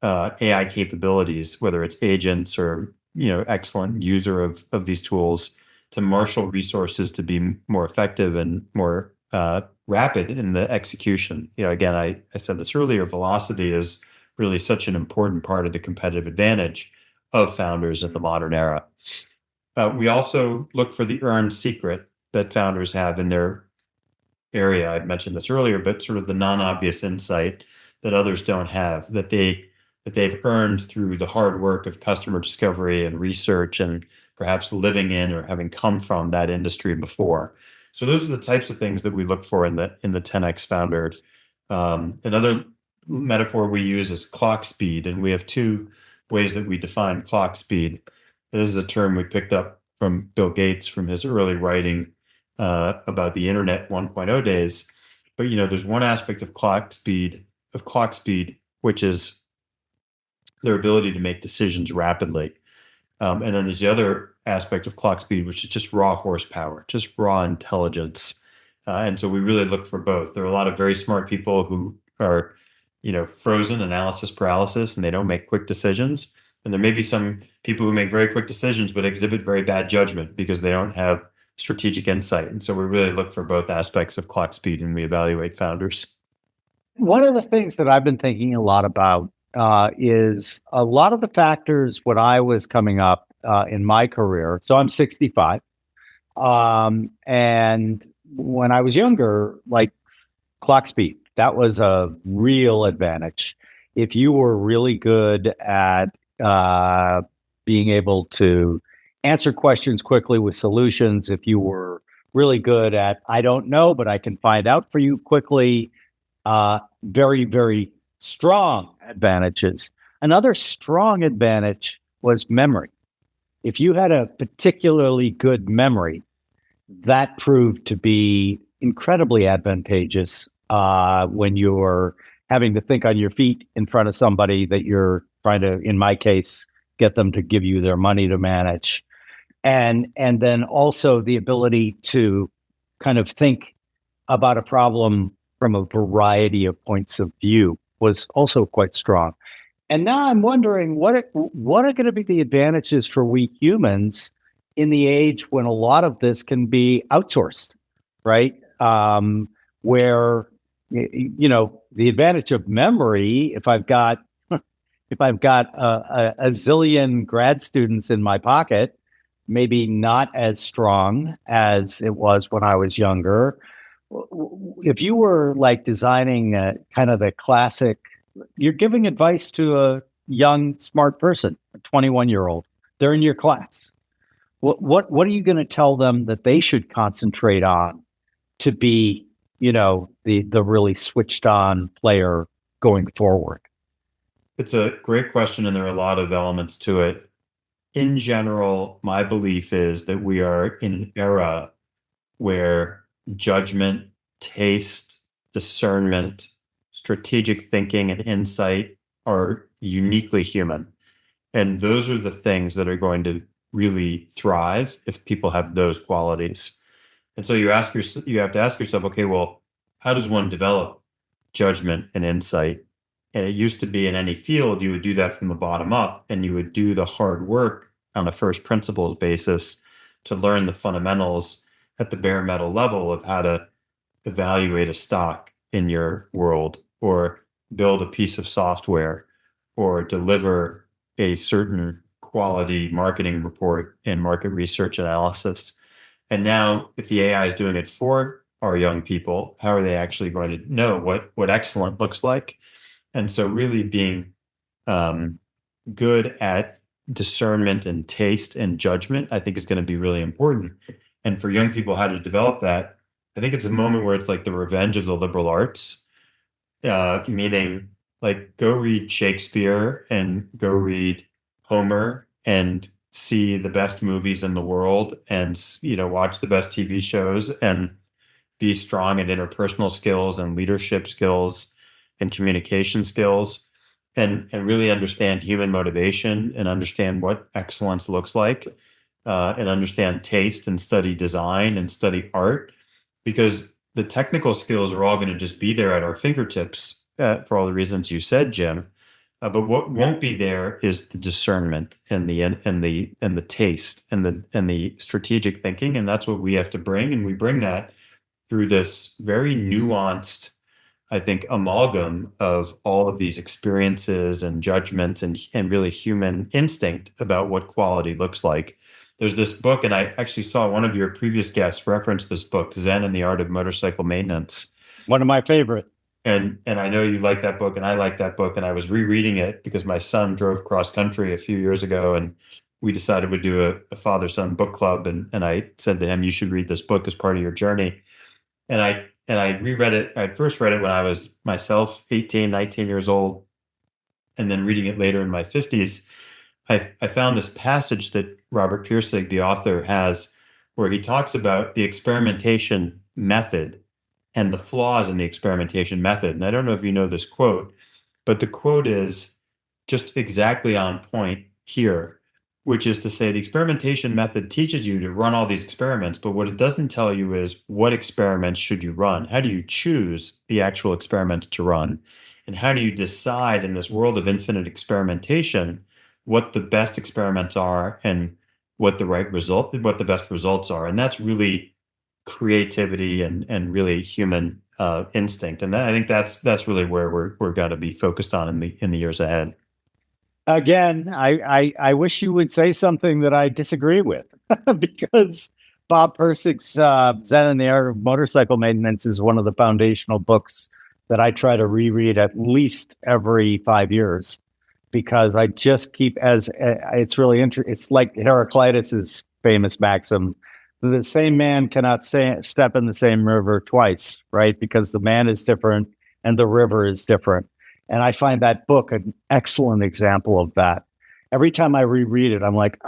A: AI capabilities, whether it's agents or excellent user of these tools, to marshal resources to be more effective and more rapid in the execution. Again, I said this earlier, velocity is really such an important part of the competitive advantage of founders in the modern era. We also look for the earned secret that founders have in their area. I mentioned this earlier, but sort of the non-obvious insight that others don't have, that they've earned through the hard work of customer discovery and research and perhaps living in or having come from that industry before. So those are the types of things that we look for in the 10x founder. Another metaphor we use is clock speed, and we have two ways that we define clock speed. This is a term we picked up from Bill Gates from his early writing about the Internet 1.0 days. But there's one aspect of clock speed, which is their ability to make decisions rapidly. And then there's the other aspect of clock speed, which is just raw horsepower, just raw intelligence. And so we really look for both. There are a lot of very smart people who are, frozen analysis paralysis, and they don't make quick decisions. And there may be some people who make very quick decisions but exhibit very bad judgment because they don't have strategic insight. And so we really look for both aspects of clock speed when we evaluate founders.
B: One of the things that I've been thinking a lot about is a lot of the factors when I was coming up in my career. So I'm 65. And when I was younger, like clock speed, that was a real advantage. If you were really good at being able to answer questions quickly with solutions, if you were really good at, I don't know, but I can find out for you quickly, very, very strong advantages. Another strong advantage was memory. If you had a particularly good memory, that proved to be incredibly advantageous when you're having to think on your feet in front of somebody that you're trying to, in my case, get them to give you their money to manage. And then also the ability to kind of think about a problem from a variety of points of view was also quite strong. And now I'm wondering what are going to be the advantages for we humans in the age when a lot of this can be outsourced, right? Where the advantage of memory, if I've got a zillion grad students in my pocket, maybe not as strong as it was when I was younger. If you were like designing kind of the classic, you're giving advice to a young, smart person, a 21-year-old, they're in your class. What are you going to tell them that they should concentrate on to be, the really switched on player going forward?
A: It's a great question, and there are a lot of elements to it. In general, my belief is that we are in an era where judgment, taste, discernment, strategic thinking, and insight are uniquely human. And those are the things that are going to really thrive if people have those qualities. And so you have to ask yourself, okay, well, how does one develop judgment and insight? And it used to be in any field, you would do that from the bottom up, and you would do the hard work on a first principles basis to learn the fundamentals at the bare metal level of how to evaluate a stock in your world, or build a piece of software, or deliver a certain quality marketing report in market research analysis. And now, if the AI is doing it for our young people, how are they actually going to know what excellent looks like? And so really being good at discernment and taste and judgment, I think, is going to be really important. And for young people, how to develop that, I think it's a moment where it's like the revenge of the liberal arts, meaning like go read Shakespeare and go read Homer and see the best movies in the world and, watch the best TV shows and be strong at interpersonal skills and leadership skills and communication skills, and really understand human motivation and understand what excellence looks like, and understand taste and study design and study art, because the technical skills are all going to just be there at our fingertips for all the reasons you said, Jim. But what won't be there is the discernment and the taste and the strategic thinking, and that's what we have to bring, and we bring that through this very nuanced, I think, amalgam of all of these experiences and judgments and really human instinct about what quality looks like. There's this book, and I actually saw one of your previous guests reference this book, Zen and the Art of Motorcycle Maintenance.
B: One of my favorite.
A: And I know you like that book, and I like that book, and I was rereading it because my son drove cross country a few years ago, and we decided we'd do a father-son book club, and I said to him, you should read this book as part of your journey. And I reread it. I first read it when I was myself 18, 19 years old, and then reading it later in my 50s. I found this passage that Robert Pirsig, the author, has where he talks about the experimentation method and the flaws in the experimentation method. And I don't know if you know this quote, but the quote is just exactly on point here, which is to say the experimentation method teaches you to run all these experiments, but what it doesn't tell you is what experiments should you run? How do you choose the actual experiment to run? And how do you decide in this world of infinite experimentation what the best experiments are and what the best results are. And that's really creativity and really human instinct. And I think that's really where we're going to be focused on in the years ahead.
B: Again, I wish you would say something that I disagree with, because Bob Persig's Zen and the Art of Motorcycle Maintenance is one of the foundational books that I try to reread at least every 5 years, because I just keep it's really interesting. It's like Heraclitus's famous maxim: the same man cannot step in the same river twice, right? Because the man is different and the river is different. And I find that book an excellent example of that. Every time I reread it, I'm like,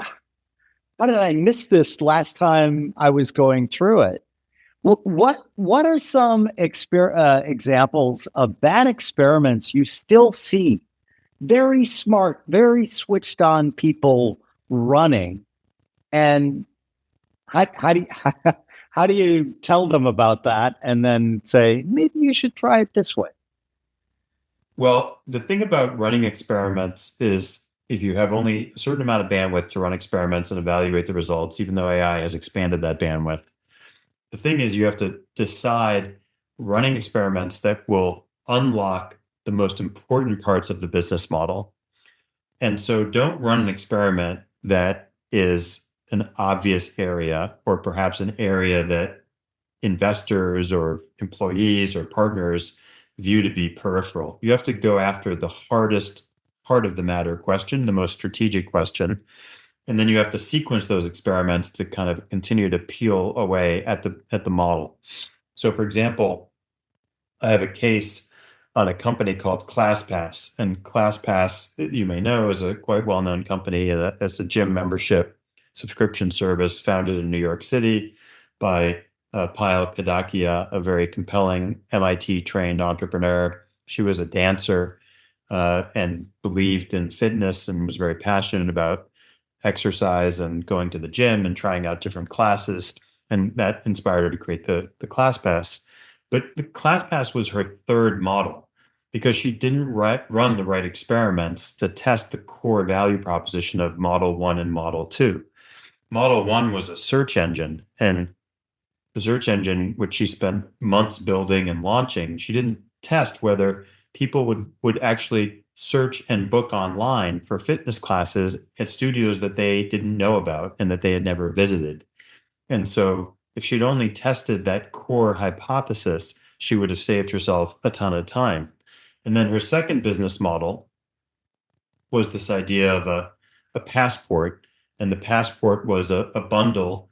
B: how did I miss this last time I was going through it? Well, what are some examples of bad experiments you still see very smart, very switched on people running? And how do you tell them about that and then say, maybe you should try it this way?
A: Well, the thing about running experiments is if you have only a certain amount of bandwidth to run experiments and evaluate the results, even though AI has expanded that bandwidth, the thing is you have to decide running experiments that will unlock the most important parts of the business model. And so don't run an experiment that is an obvious area, or perhaps an area that investors or employees or partners view to be peripheral. You have to go after the hardest part of the matter question, the most strategic question. And then you have to sequence those experiments to kind of continue to peel away at the model. So for example, I have a case on a company called ClassPass. And ClassPass, you may know, is a quite well-known company. It's a gym membership subscription service founded in New York City by Payal Kadakia, a very compelling MIT-trained entrepreneur. She was a dancer and believed in fitness and was very passionate about exercise and going to the gym and trying out different classes. And that inspired her to create the ClassPass. But the ClassPass was her third model because she didn't run the right experiments to test the core value proposition of Model 1 and Model 2. Model 1 was a search engine, and the search engine, which she spent months building and launching, she didn't test whether people would actually search and book online for fitness classes at studios that they didn't know about and that they had never visited. And so if she'd only tested that core hypothesis, she would have saved herself a ton of time. And then her second business model was this idea of a passport. And the passport was a bundle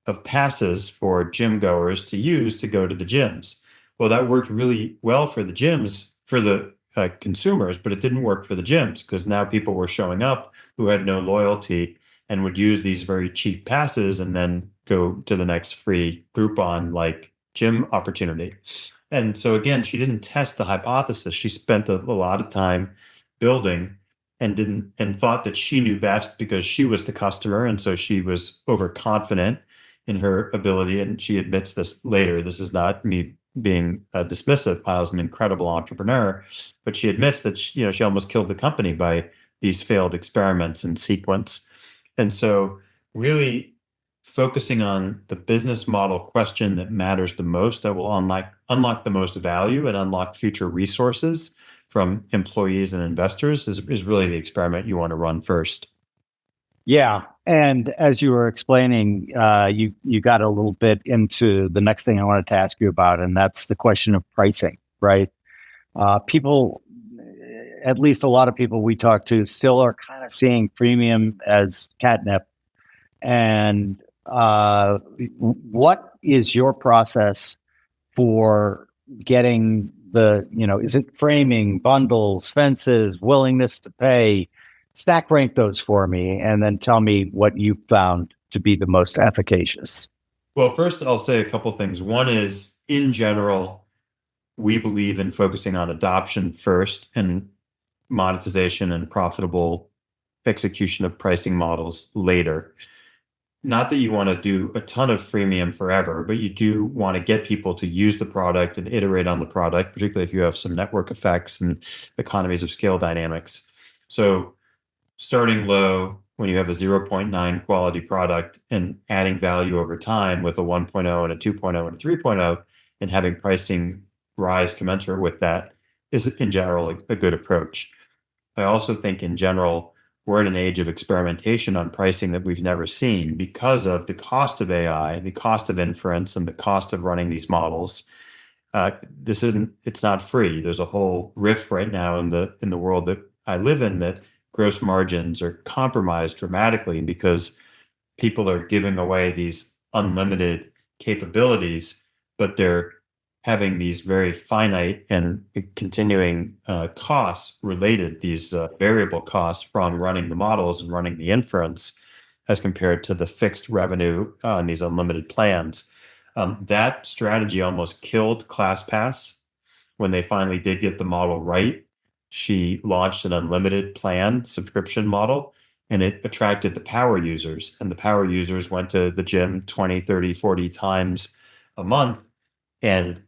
A: of passes for gym goers to use to go to the gyms. Well, that worked really well for the gyms, for the consumers, but it didn't work for the gyms because now people were showing up who had no loyalty and would use these very cheap passes and then go to the next free Groupon like gym opportunity. And so again, she didn't test the hypothesis. She spent a lot of time building and thought that she knew best because she was the customer. And so she was overconfident in her ability. And she admits this later. This is not me being dismissive. Pyle's an incredible entrepreneur, but she admits that she almost killed the company by these failed experiments in sequence. And so really focusing on the business model question that matters the most, that will unlock the most value and unlock future resources from employees and investors is really the experiment you want to run first.
B: Yeah. And as you were explaining, you got a little bit into the next thing I wanted to ask you about, and that's the question of pricing, right? People, at least a lot of people we talk to, still are kind of seeing premium as catnip. And what is your process for getting is it framing, bundles, fences, willingness to pay? Stack rank those for me, and then tell me what you found to be the most efficacious.
A: Well, first, I'll say a couple things. One is, in general, we believe in focusing on adoption first and monetization and profitable execution of pricing models later. Not that you want to do a ton of freemium forever, but you do want to get people to use the product and iterate on the product, particularly if you have some network effects and economies of scale dynamics. So starting low when you have a 0.9 quality product and adding value over time with a 1.0 and a 2.0 and a 3.0 and having pricing rise commensurate with that is in general a good approach. I also think in general, we're in an age of experimentation on pricing that we've never seen because of the cost of AI, the cost of inference, and the cost of running these models. It's not free. There's a whole rift right now in the world that I live in that gross margins are compromised dramatically because people are giving away these unlimited capabilities, but they're having these very finite and continuing costs related, these variable costs from running the models and running the inference as compared to the fixed revenue on these unlimited plans. That strategy almost killed ClassPass when they finally did get the model right. She launched an unlimited plan subscription model, and it attracted the power users. And the power users went to the gym 20, 30, 40 times a month. And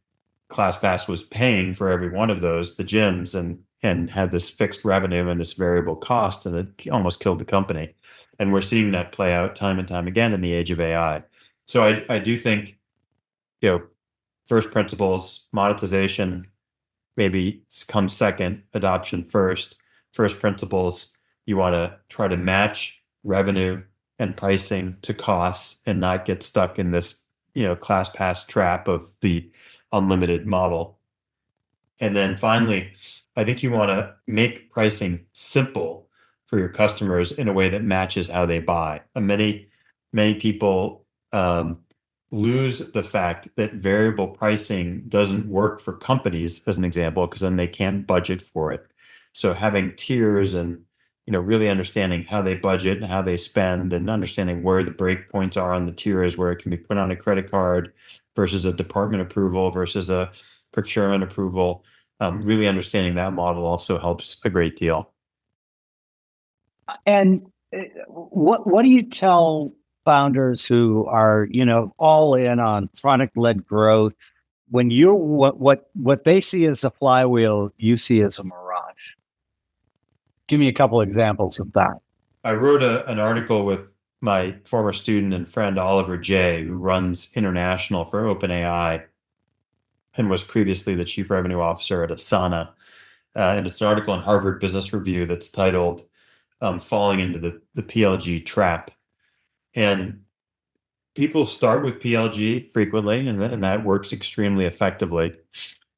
A: ClassPass was paying for every one of those, the gyms, and had this fixed revenue and this variable cost, and it almost killed the company. And we're seeing that play out time and time again in the age of AI. So I do think, first principles, monetization maybe comes second, adoption first. First principles, you want to try to match revenue and pricing to costs and not get stuck in this, ClassPass trap of the unlimited model. And then finally, I think you want to make pricing simple for your customers in a way that matches how they buy. And many people lose the fact that variable pricing doesn't work for companies, as an example, because then they can't budget for it. So having tiers and really understanding how they budget and how they spend and understanding where the break points are on the tiers, where it can be put on a credit card versus a department approval versus a procurement approval. Really understanding that model also helps a great deal.
B: And what do you tell founders who are, all in on product-led growth when you what they see as a flywheel, you see as a mirage? Give me a couple examples of that.
A: I wrote an article with my former student and friend Oliver Jay, who runs international for OpenAI and was previously the chief revenue officer at Asana. And it's an article in Harvard Business Review that's titled Falling into the PLG Trap. And people start with PLG frequently, and that works extremely effectively.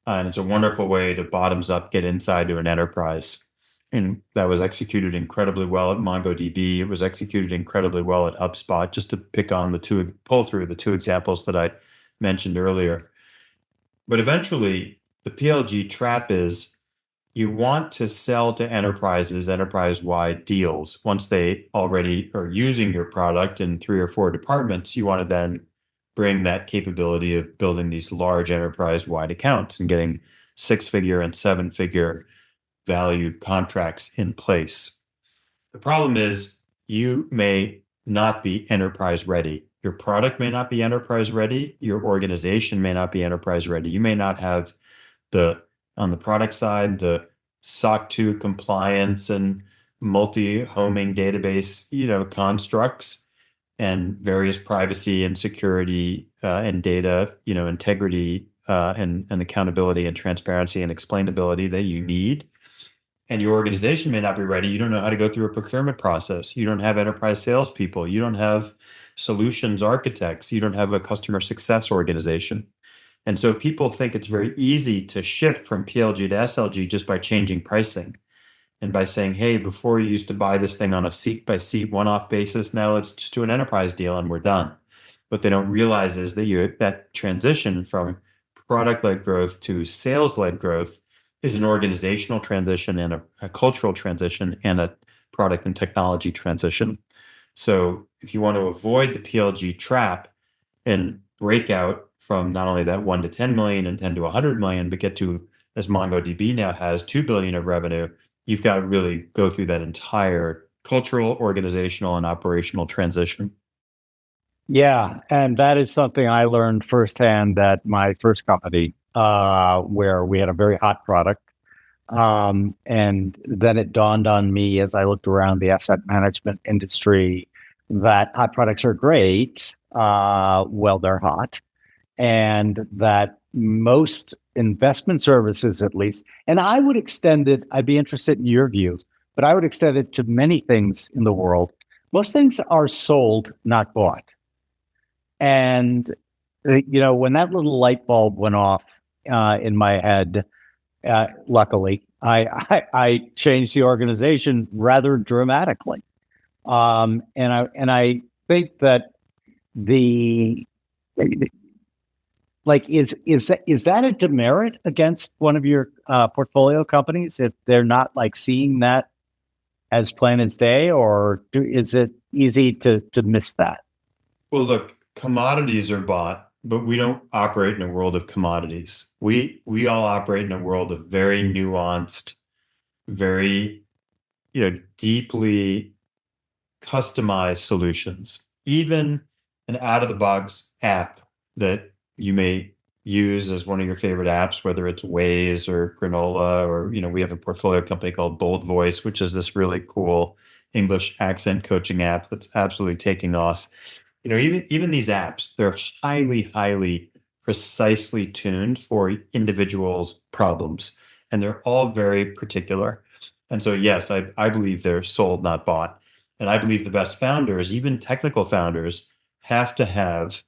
A: And it's a wonderful way to bottoms up get inside to an enterprise. And that was executed incredibly well at MongoDB. It was executed incredibly well at HubSpot, just to pull through the two examples that I mentioned earlier. But eventually, the PLG trap is you want to sell to enterprises, enterprise-wide deals. Once they already are using your product in 3 or 4 departments, you want to then bring that capability of building these large enterprise-wide accounts and getting 6-figure and 7-figure value contracts in place. The problem is you may not be enterprise ready. Your product may not be enterprise ready. Your organization may not be enterprise ready. You may not have on the product side, the SOC 2 compliance and multi-homing database, constructs and various privacy and security and data, integrity and accountability and transparency and explainability that you need. And your organization may not be ready. You don't know how to go through a procurement process. You don't have enterprise salespeople. You don't have solutions architects. You don't have a customer success organization. And so people think it's very easy to shift from PLG to SLG just by changing pricing and by saying, hey, before you used to buy this thing on a seat by seat one-off basis, now let's just do an enterprise deal and we're done. What they don't realize is that transition from product-led growth to sales-led growth is an organizational transition and a cultural transition and a product and technology transition. So if you want to avoid the PLG trap and break out from not only that 1 to 10 million and 10 to 100 million, but get to, as MongoDB now has, 2 billion of revenue, you've got to really go through that entire cultural, organizational, and operational transition.
B: Yeah, and that is something I learned firsthand at my first company, where we had a very hot product. And then it dawned on me as I looked around the asset management industry that hot products are great. Well, they're hot. And that most investment services, at least, and I would extend it, I'd be interested in your view, but I would extend it to many things in the world. Most things are sold, not bought. And, when that little light bulb went off in my head, luckily, I changed the organization rather dramatically. And I think that the like is that a demerit against one of your portfolio companies if they're not like seeing that as plain as day, or is it easy to miss that?
A: Well, look, commodities are bought, but we don't operate in a world of commodities. We all operate in a world of very nuanced, very, deeply customized solutions. Even an out-of-the-box app that you may use as one of your favorite apps, whether it's Waze or Granola, or, we have a portfolio company called Bold Voice, which is this really cool English accent coaching app that's absolutely taking off. Even these apps, they're highly, highly precisely tuned for individuals' problems, and they're all very particular. And so, yes, I believe they're sold, not bought. And I believe the best founders, even technical founders, have to have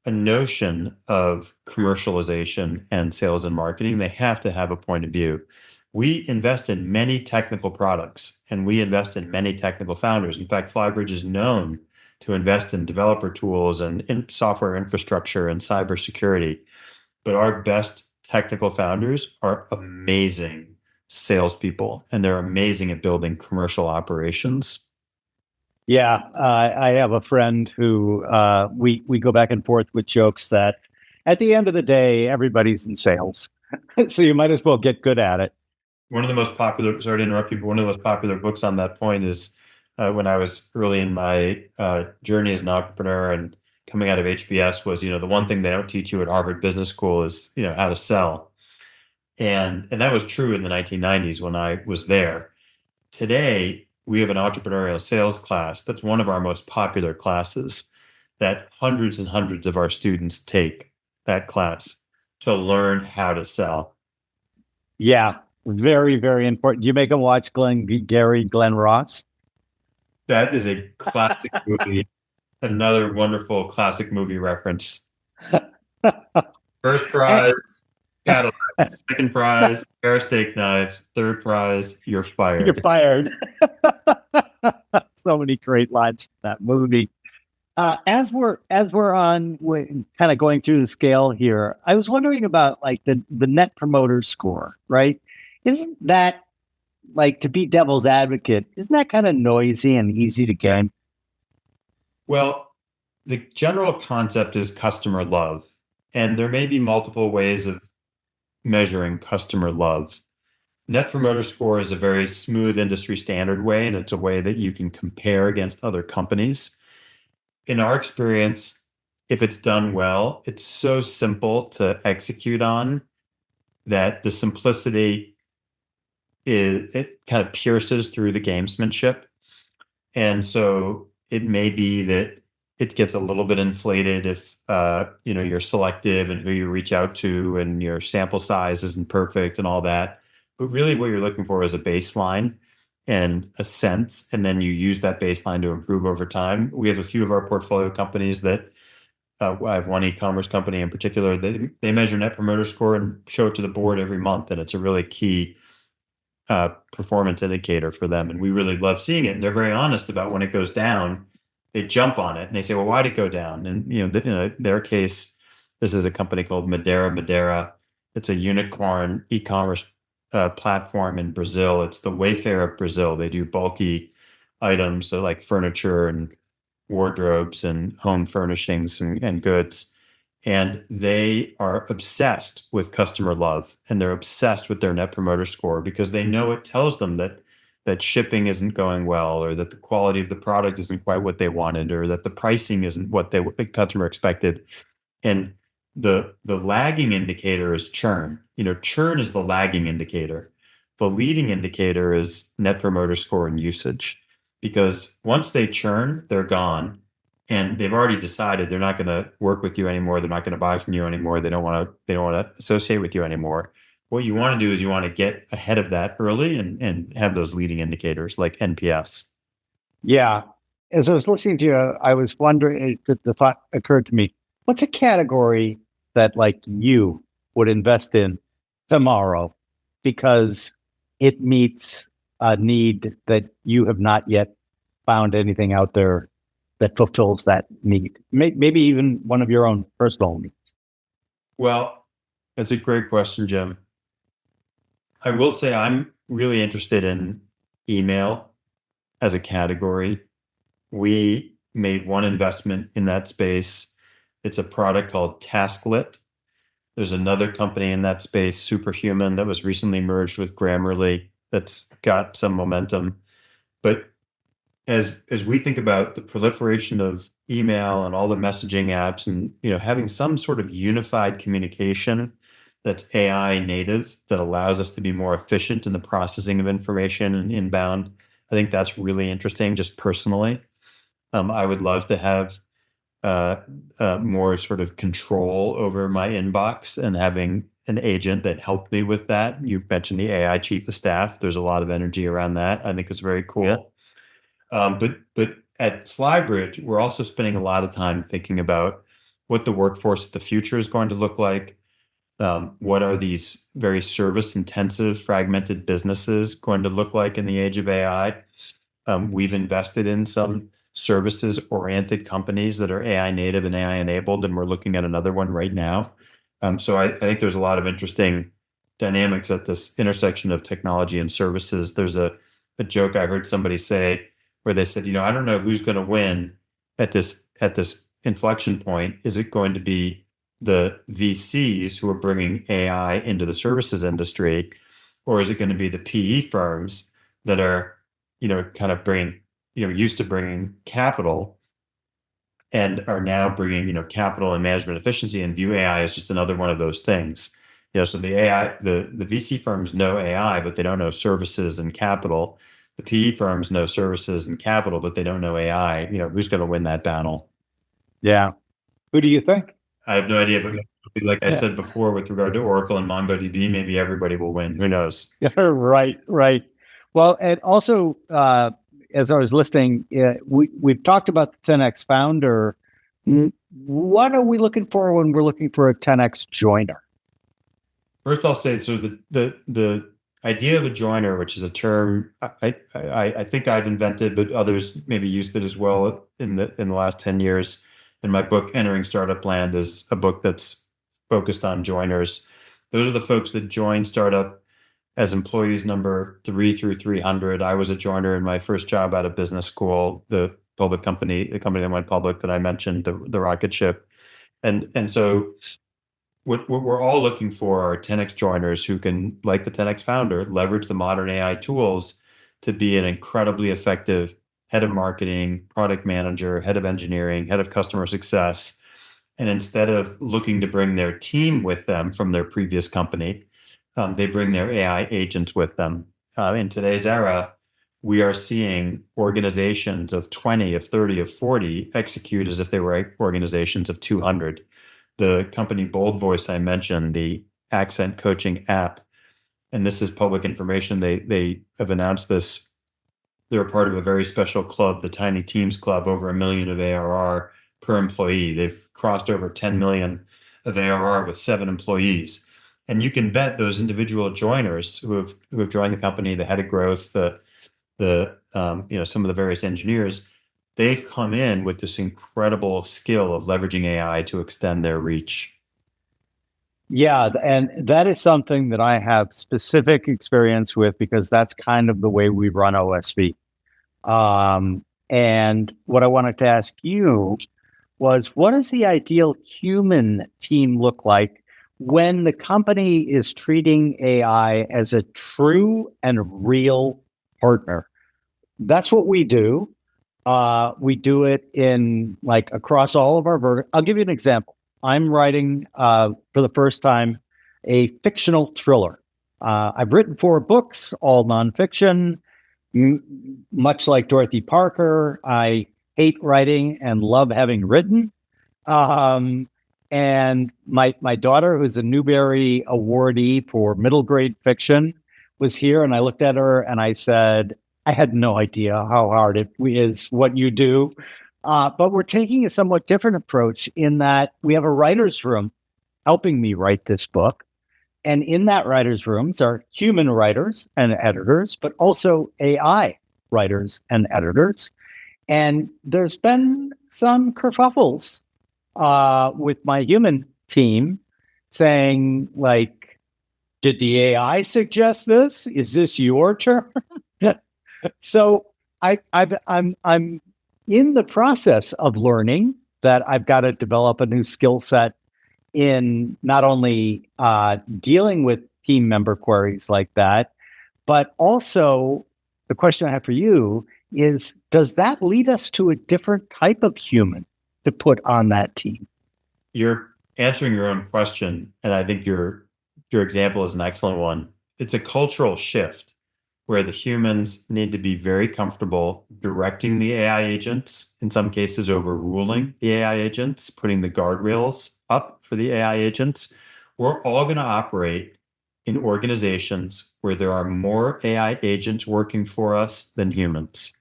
A: a notion of commercialization and sales and marketing. They have to have a point of view. We invest in many technical products and we invest in many technical founders. In fact, Flybridge is known to invest in developer tools and in software infrastructure and cybersecurity. But our best technical founders are amazing salespeople, and they're amazing at building commercial operations.
B: Yeah, I have a friend who we go back and forth with jokes that at the end of the day, everybody's in sales, so you might as well get good at it.
A: One of the most popular, sorry to interrupt you, but one of the most popular books on that point is when I was early in my journey as an entrepreneur and coming out of HBS was, the one thing they don't teach you at Harvard Business School is, how to sell. And that was true in the 1990s when I was there. Today, we have an entrepreneurial sales class that's one of our most popular classes that hundreds and hundreds of our students take that class to learn how to sell.
B: Yeah, very, very important. Do you make them watch Glenn Ross?
A: That is a classic movie. Another wonderful classic movie reference. First prize, Cadillac. Second prize, pair of steak knives. Third prize, you're fired.
B: You're fired. So many great lines from that movie. As we're on kind of going through the scale here, I was wondering about like the net promoter score, right? Isn't that, like, to be devil's advocate, isn't that kind of noisy and easy to game?
A: Well, the general concept is customer love, and there may be multiple ways of measuring customer love. Net Promoter Score is a very smooth industry standard way, and it's a way that you can compare against other companies. In our experience, if it's done well, it's so simple to execute on that the simplicity it kind of pierces through the gamesmanship. And so it may be that it gets a little bit inflated if you're selective and who you reach out to and your sample size isn't perfect and all that. But really what you're looking for is a baseline and a sense, and then you use that baseline to improve over time. We have a few of our portfolio companies that I have one e-commerce company in particular that they measure net promoter score and show it to the board every month, and it's a really key performance indicator for them. And we really love seeing it. And they're very honest about when it goes down. They jump on it and they say, well, why'd it go down? And, in their case, this is a company called Madeira. It's a unicorn e-commerce platform in Brazil. It's the Wayfair of Brazil. They do bulky items, so like furniture and wardrobes and home furnishings and goods. And they are obsessed with customer love, and they're obsessed with their net promoter score because they know it tells them that shipping isn't going well, or that the quality of the product isn't quite what they wanted, or that the pricing isn't what the customer expected. And the lagging indicator is churn. Churn is the lagging indicator. the leading indicator is net promoter score and usage, because once they churn, they're gone. And they've already decided they're not going to work with you anymore. They're not going to buy from you anymore. They don't want to associate with you anymore. What you want to do is you want to get ahead of that early and have those leading indicators like NPS.
B: Yeah. As I was listening to you, I was wondering, the thought occurred to me, what's a category that like you would invest in tomorrow because it meets a need that you have not yet found anything out there that fulfills that need? Maybe even one of your own personal needs.
A: Well, that's a great question, Jim. I will say I'm really interested in email as a category. We made one investment in that space. It's a product called Tasklet. There's another company in that space, Superhuman, that was recently merged with Grammarly that's got some momentum. But as we think about the proliferation of email and all the messaging apps and having some sort of unified communication that's AI native that allows us to be more efficient in the processing of information and inbound, I think that's really interesting just personally. I would love to have more sort of control over my inbox and having an agent that helped me with that. You mentioned the AI chief of staff. There's a lot of energy around that. I think it's very cool. Yeah. But at Flybridge, we're also spending a lot of time thinking about what the workforce of the future is going to look like. What are these very service-intensive, fragmented businesses going to look like in the age of AI? We've invested in some services-oriented companies that are AI native and AI enabled, and we're looking at another one right now. So I think there's a lot of interesting dynamics at this intersection of technology and services. There's a joke I heard somebody say where they said, I don't know who's going to win at this inflection point. Is it going to be the VCs who are bringing AI into the services industry, or is it going to be the PE firms that are, kind of bringing, used to bringing capital and are now bringing, capital and management efficiency and view AI as just another one of those things. So the AI, the VC firms know AI, but they don't know services and capital. The PE firms know services and capital, but they don't know AI. Who's going to win that battle?
B: Yeah. Who do you think?
A: I have no idea, but like I said before, with regard to Oracle and MongoDB, maybe everybody will win. Who knows?
B: Yeah, right. Well, and also, as I was listening, we've talked about the 10X founder. What are we looking for when we're looking for a 10X joiner?
A: First, I'll say, so the idea of a joiner, which is a term I think I've invented, but others maybe used it as well in the last 10 years. In my book, Entering Startup Land, is a book that's focused on joiners. Those are the folks that join startup as employees number 3 through 300. I was a joiner in my first job out of business school, the company that went public that I mentioned, the rocket ship. And so what we're all looking for are 10X joiners who can, like the 10X founder, leverage the modern AI tools to be an incredibly effective head of marketing, product manager, head of engineering, head of customer success. And instead of looking to bring their team with them from their previous company, they bring their AI agents with them. In today's era, we are seeing organizations of 20, of 30, of 40 execute as if they were organizations of 200. The company Bold Voice I mentioned, the accent coaching app, and this is public information. They have announced this. They're a part of a very special club, the Tiny Teams Club, over $1 million of ARR per employee. They've crossed over 10 million of ARR with 7 employees. And you can bet those individual joiners who have joined the company, the head of growth, some of the various engineers, they've come in with this incredible skill of leveraging AI to extend their reach.
B: Yeah, and that is something that I have specific experience with because that's kind of the way we run OSV. And what I wanted to ask you was, what does the ideal human team look like when the company is treating AI as a true and real partner? That's what we do. We do it in across all of our verticals. I'll give you an example. I'm writing for the first time a fictional thriller I've written 4 books, all nonfiction. Much like Dorothy Parker, I hate writing and love having written. And my daughter, who's a Newbery awardee for middle grade fiction, was here, and I looked at her and I said, I had no idea how hard it is what you do. But we're taking a somewhat different approach in that we have a writer's room helping me write this book. And in that writer's rooms are human writers and editors, but also AI writers and editors. And there's been some kerfuffles with my human team saying, like, did the AI suggest this? Is this your turn? So I'm in the process of learning that I've got to develop a new skill set in not only dealing with team member queries like that, but also the question I have for you is, does that lead us to a different type of human to put on that team?
A: You're answering your own question, and I think your example is an excellent one. It's a cultural shift where the humans need to be very comfortable directing the AI agents, in some cases overruling the AI agents, putting the guardrails up for the AI agents. We're all going to operate in organizations where there are more AI agents working for us than humans.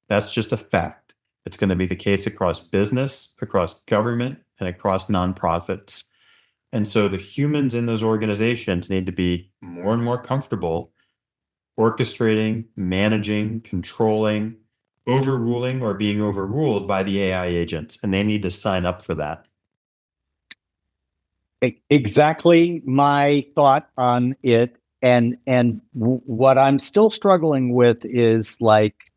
A: That's just a fact. It's going to be the case across business, across government, and across nonprofits. And so the humans in those organizations need to be more and more comfortable orchestrating, managing, controlling, overruling, or being overruled by the AI agents. And they need to sign up for that.
B: Exactly my thought on it. And what I'm still struggling with is, like,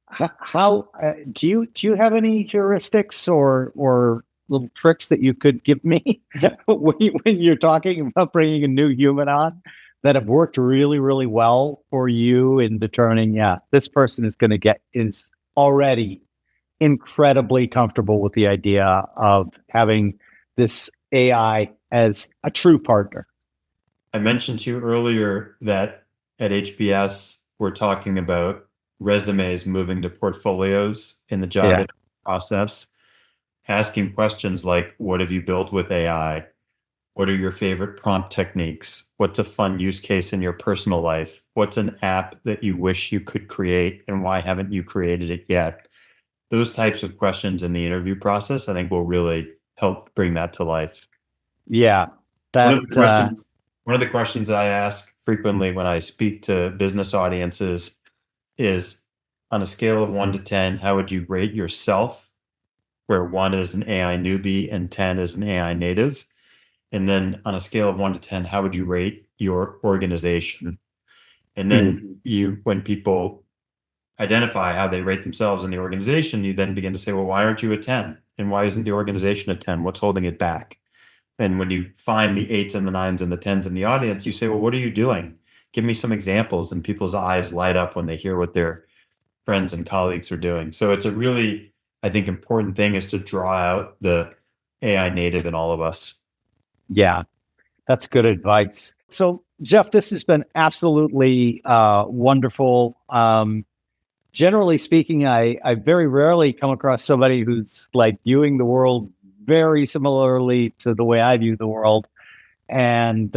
B: how do you have any heuristics or little tricks that you could give me when you're talking about bringing a new human on that have worked really, really well for you in determining, yeah, this person is already incredibly comfortable with the idea of having this AI as a true partner?
A: I mentioned to you earlier that at HBS, we're talking about resumes moving to portfolios in the job process, asking questions like, what have you built with AI? What are your favorite prompt techniques? What's a fun use case in your personal life? What's an app that you wish you could create, and why haven't you created it yet? Those types of questions in the interview process, I think, will really help bring that to life.
B: Yeah.
A: One of the questions I ask frequently when I speak to business audiences is, on a scale of 1 to 10, how would you rate yourself, where 1 is an AI newbie and 10 is an AI native? And then on a scale of 1 to 10, how would you rate your organization? And then when people identify how they rate themselves in the organization, you then begin to say, well, why aren't you a 10? And why isn't the organization a 10? What's holding it back? And when you find the 8s and the 9s and the 10s in the audience, you say, well, what are you doing? Give me some examples. And people's eyes light up when they hear what their friends and colleagues are doing. So it's a really, I think, important thing is to draw out the AI native in all of us.
B: Yeah, that's good advice. So, Jeff, this has been absolutely wonderful. Generally speaking, I very rarely come across somebody who's like viewing the world very similarly to the way I view the world. And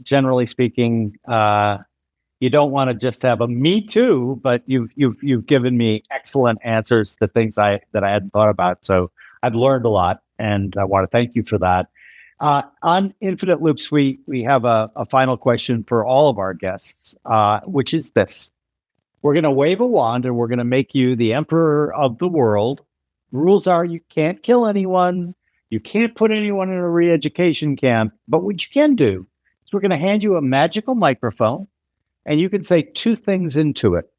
B: generally speaking, you don't want to just have a me too, but you've given me excellent answers to things that I hadn't thought about. So I've learned a lot, and I want to thank you for that. On Infinite Loops, we have a final question for all of our guests, which is this. We're going to wave a wand and we're going to make you the emperor of the world. Rules are you can't kill anyone. You can't put anyone in a re-education camp. But what you can do is we're going to hand you a magical microphone and you can say 2 things into it.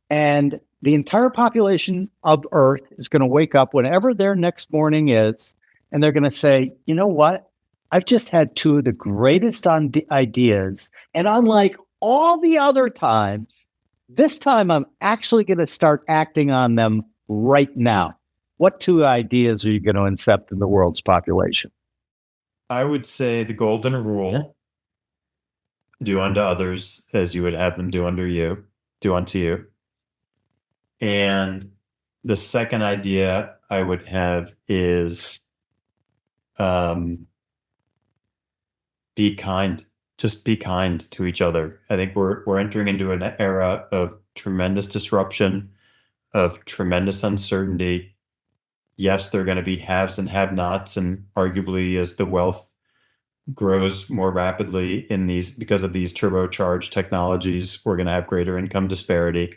B: And the entire population of Earth is going to wake up whenever their next morning is, and they're going to say, you know what? I've just had 2 of the greatest ideas. And unlike all the other times, this time I'm actually going to start acting on them right now. What 2 ideas are you going to incept in the world's population?
A: I would say the golden rule. do unto others as you would have them do unto you. And the second idea I would have is be kind. Just be kind to each other. I think we're entering into an era of tremendous disruption, of tremendous uncertainty. Yes, there are going to be haves and have-nots, and arguably as the wealth grows more rapidly in these because of these turbocharged technologies, we're going to have greater income disparity.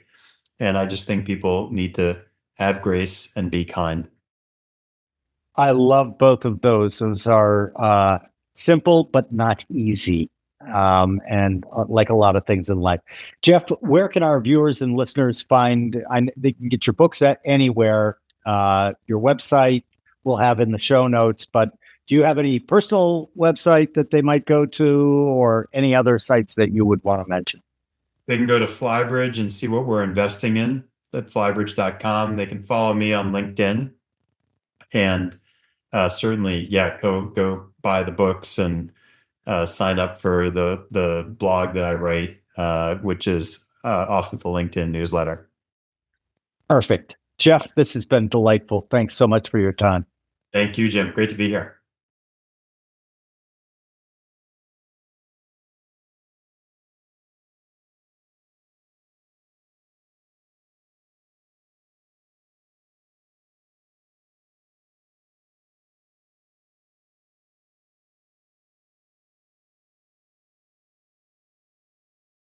A: And I just think people need to have grace and be kind.
B: I love both of those. Those are simple but not easy. And like a lot of things in life. Jeff, where can our viewers and listeners find, they can get your books at anywhere, your website we'll have in the show notes, but do you have any personal website that they might go to or any other sites that you would want to mention?
A: They can go to Flybridge and see what we're investing in at flybridge.com. They can follow me on LinkedIn. And certainly, go buy the books and sign up for the blog that I write, which is off of the LinkedIn newsletter.
B: Perfect. Jeff, this has been delightful. Thanks so much for your time.
A: Thank you, Jim. Great to be here.